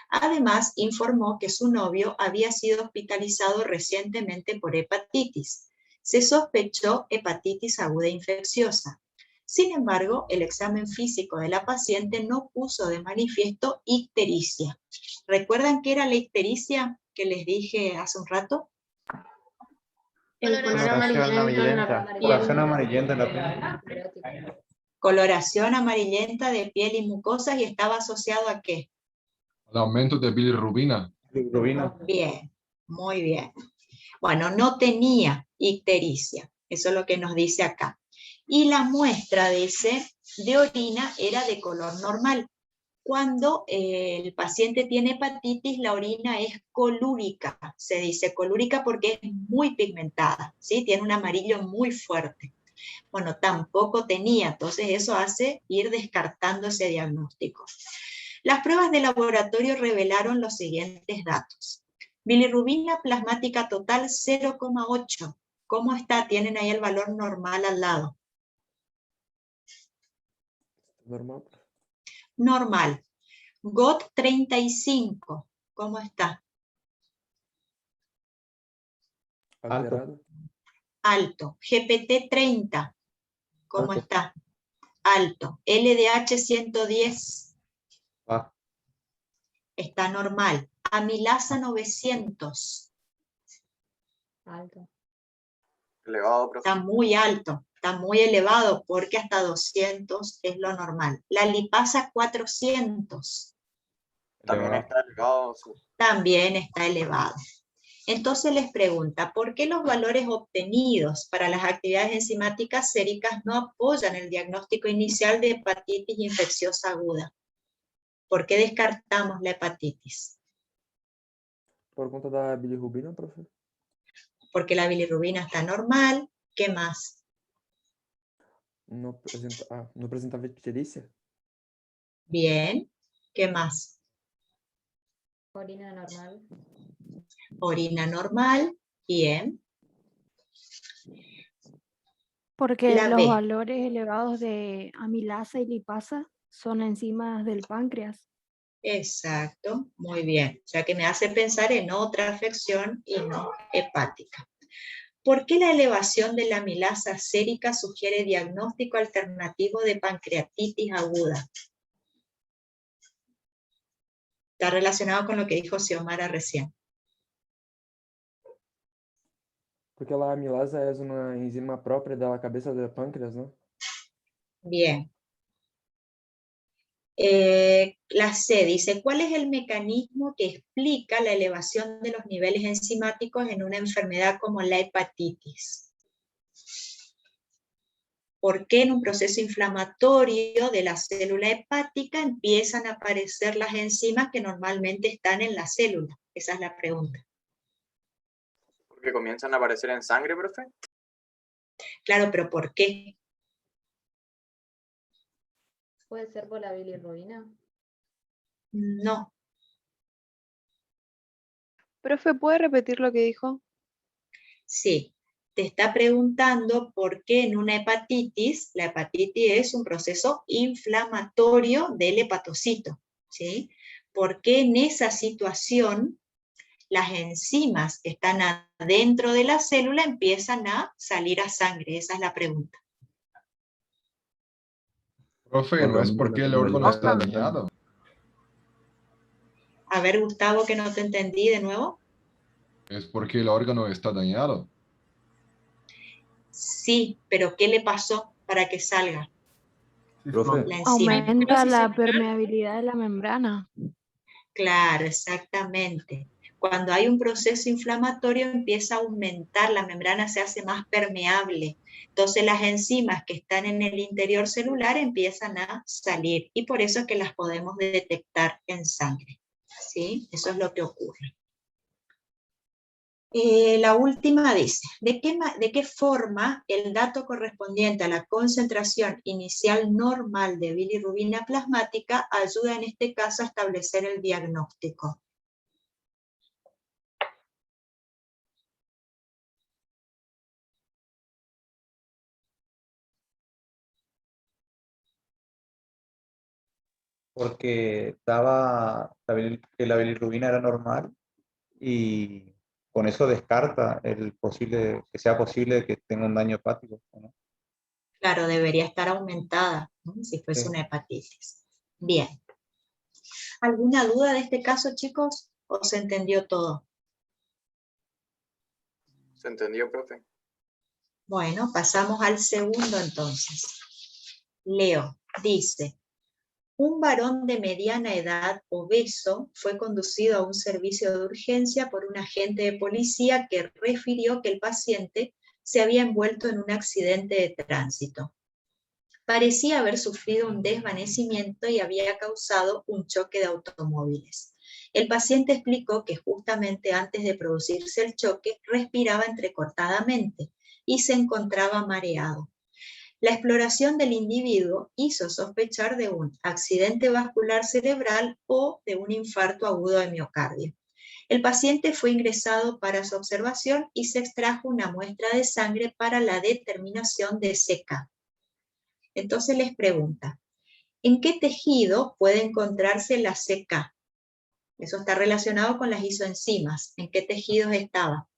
Además, informó que su novio había sido hospitalizado recientemente por hepatitis. Se sospechó hepatitis aguda infecciosa. Sin embargo, el examen físico de la paciente no puso de manifiesto ictericia. ¿Recuerdan qué era la ictericia que les dije hace un rato? El color Coloración amarillento en la amarillenta. Coloración piel. amarillenta en la piel. Coloración amarillenta de piel y mucosas, y estaba asociado ¿a qué? Al aumento de bilirrubina. Bilirrubina. Bien, muy bien. Bueno, no tenía ictericia, eso es lo que nos dice acá. Y la muestra, dice, de orina era de color normal. Cuando el paciente tiene hepatitis, la orina es colúrica, se dice colúrica porque es muy pigmentada, ¿sí? Tiene un amarillo muy fuerte. Bueno, tampoco tenía, entonces eso hace ir descartando ese diagnóstico. Las pruebas de laboratorio revelaron los siguientes datos. Bilirrubina plasmática total 0,8. ¿Cómo está? Tienen ahí el valor normal al lado. Normal. Normal. GOT 35. ¿Cómo está? Alterado. Alto. GPT 30. ¿Cómo Alto. está? Alto. LDH 110. Ah, Está normal. Amilasa 900. Alto. Elevado, profe. Está muy alto, está muy elevado porque hasta 200 es lo normal. La lipasa 400 También elevado. está elevado. también está elevado. Entonces les pregunta, ¿por qué los valores obtenidos para las actividades enzimáticas séricas no apoyan el diagnóstico inicial de hepatitis infecciosa aguda? ¿Por qué descartamos la hepatitis? Por conta da bilirrubina, profe? Porque la bilirrubina está normal. ¿Qué más? No presentava icterícia? Bien. ¿Qué más? Orina normal. Orina normal. Bien. Porque La los B. valores elevados de amilasa y lipasa son enzimas del páncreas. Exacto, muy bien. O sea que me hace pensar en otra afección y no hepática. ¿Por qué la elevación de la amilasa sérica sugiere diagnóstico alternativo de pancreatitis aguda? Está relacionado con lo que dijo Xiomara recién. Porque a amilasa é uma enzima própria da cabeça do pâncreas, não? Bien. La C dice, ¿cuál es el mecanismo que explica la elevación de los niveles enzimáticos en una enfermedad como la hepatitis? ¿Por qué en un proceso inflamatorio de la célula hepática empiezan a aparecer las enzimas que normalmente están en la célula? Esa es la pregunta. Porque comienzan a aparecer en sangre, profe. Claro, pero ¿por qué? ¿Puede ser por la bilirrubina? No. Profe, ¿puede repetir lo que dijo? Sí. te está preguntando por qué en una hepatitis, la hepatitis es un proceso inflamatorio del hepatocito, ¿sí? ¿Por qué en esa situación las enzimas que están adentro de la célula empiezan a salir a sangre? Esa es la pregunta. Profe, no es porque el órgano está dañado. A ver, Gustavo, que no te entendí de nuevo. Es porque el órgano está dañado. Sí, pero ¿qué le pasó para que salga Profe, la enzima? Aumenta la Celular. permeabilidad de la membrana. Claro, exactamente. Cuando hay un proceso inflamatorio empieza a aumentar, la membrana se hace más permeable. Entonces las enzimas que están en el interior celular empiezan a salir y por eso es que las podemos detectar en sangre. ¿Sí? Eso es lo que ocurre. La última dice, ¿de qué forma el dato correspondiente a la concentración inicial normal de bilirrubina plasmática ayuda en este caso a establecer el diagnóstico? porque daba que la bilirrubina era normal y con eso descarta que sea posible que tenga un daño hepático, ¿no? Claro, debería estar aumentada, ¿no? Si fuese Sí. una hepatitis. Bien. ¿Alguna duda de este caso, chicos? ¿O se entendió todo? ¿Se entendió, profe? Bueno, pasamos al segundo entonces. Leo, dice, un varón de mediana edad, obeso, fue conducido a un servicio de urgencia por un agente de policía que refirió que el paciente se había envuelto en un accidente de tránsito. Parecía haber sufrido un desvanecimiento y había causado un choque de automóviles. El paciente explicó que justamente antes de producirse el choque respiraba entrecortadamente y se encontraba mareado. La exploración del individuo hizo sospechar de un accidente vascular cerebral o de un infarto agudo de miocardio. El paciente fue ingresado para su observación y se extrajo una muestra de sangre para la determinación de CK. Entonces les pregunta, ¿en qué tejido puede encontrarse la CK? Eso está relacionado con las isoenzimas. ¿En qué tejidos estaba?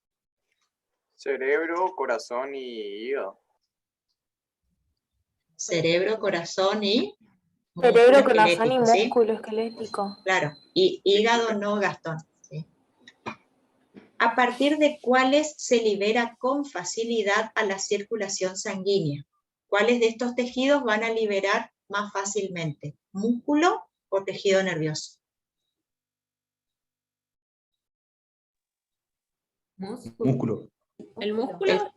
Cerebro, corazón y hígado. Cerebro, corazón y Cerebro, músculo corazón y esquelético, ¿sí? músculo esquelético. Claro, y hígado no, Gastón. ¿Sí? ¿A partir de cuáles se libera con facilidad a la circulación sanguínea? ¿Cuáles de estos tejidos van a liberar más fácilmente? ¿Músculo o tejido nervioso? Músculo. ¿El músculo?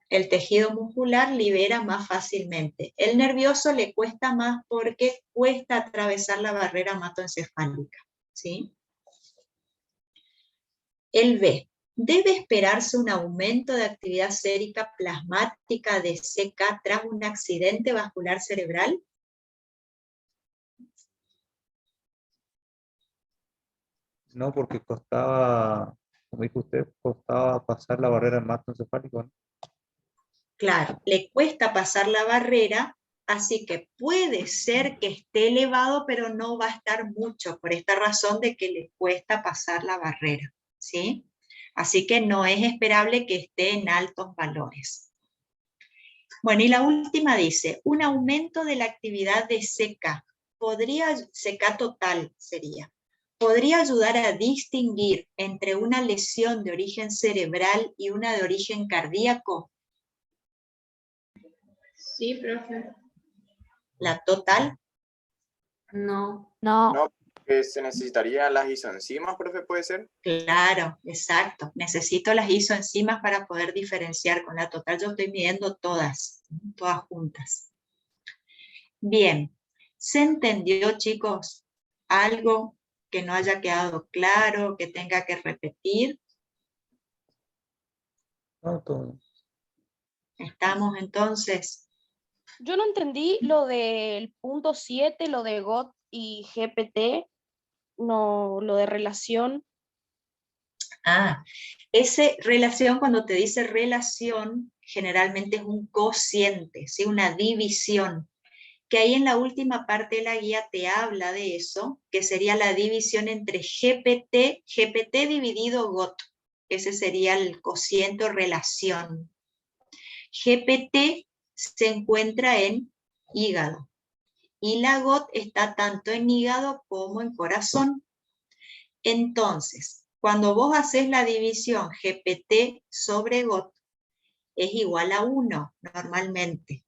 El tejido muscular libera más fácilmente. El nervioso le cuesta más porque cuesta atravesar la barrera hematoencefálica, ¿sí? El B. ¿Debe esperarse un aumento de actividad sérica plasmática de CK tras un accidente vascular cerebral? No, porque costaba, como dijo usted, costaba pasar la barrera hematoencefálica, ¿no? Claro, le cuesta pasar la barrera, así que puede ser que esté elevado, pero no va a estar mucho, por esta razón de que le cuesta pasar la barrera, ¿sí? Así que no es esperable que esté en altos valores. Bueno, y la última dice, un aumento de la actividad de CK, CK total sería, ¿podría ayudar a distinguir entre una lesión de origen cerebral y una de origen cardíaco? Sí, profe. ¿La total? No. No, que se necesitarían las isoenzimas, profe, ¿puede ser? Claro, exacto. Necesito las isoenzimas para poder diferenciar. Con la total yo estoy midiendo todas juntas. Bien, ¿se entendió, chicos? ¿Algo que no haya quedado claro, que tenga que repetir? No, todo. ¿Estamos entonces? Yo no entendí lo del punto 7, lo de GOT y GPT, no, lo de relación. Ah, esa relación, cuando te dice relación, generalmente es un cociente, ¿sí? Una división, que ahí en la última parte de la guía te habla de eso, que sería la división entre GPT dividido GOT. Ese sería el cociente o relación. GPT se encuentra en hígado y la GOT está tanto en hígado como en corazón. Entonces, cuando vos haces la división GPT sobre GOT, es igual a 1 normalmente.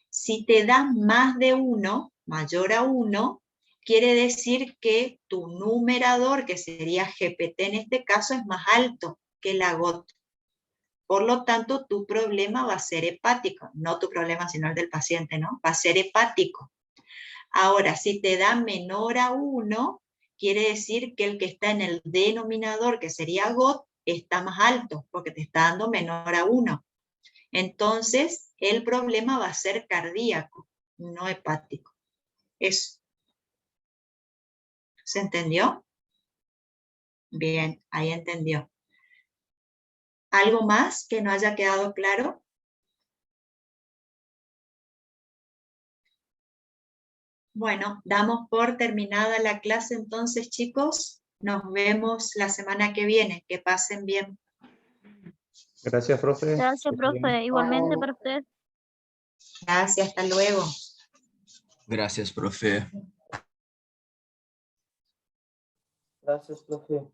Si te da más de 1, mayor a 1, quiere decir que tu numerador, que sería GPT en este caso, es más alto que la GOT. Por lo tanto, tu problema va a ser hepático. No tu problema, sino el del paciente, ¿no? Va a ser hepático. Ahora, si te da menor a 1, quiere decir que el que está en el denominador, que sería GOT, está más alto, porque te está dando menor a 1. Entonces, el problema va a ser cardíaco, no hepático. Eso. ¿Se entendió? Bien, ahí entendió. ¿Algo más que no haya quedado claro? Bueno, damos por terminada la clase entonces, chicos. Nos vemos la semana que viene. Que pasen bien. Gracias, profe. Gracias, profe. Igualmente para usted. Gracias, hasta luego. Gracias, profe. Gracias, profe.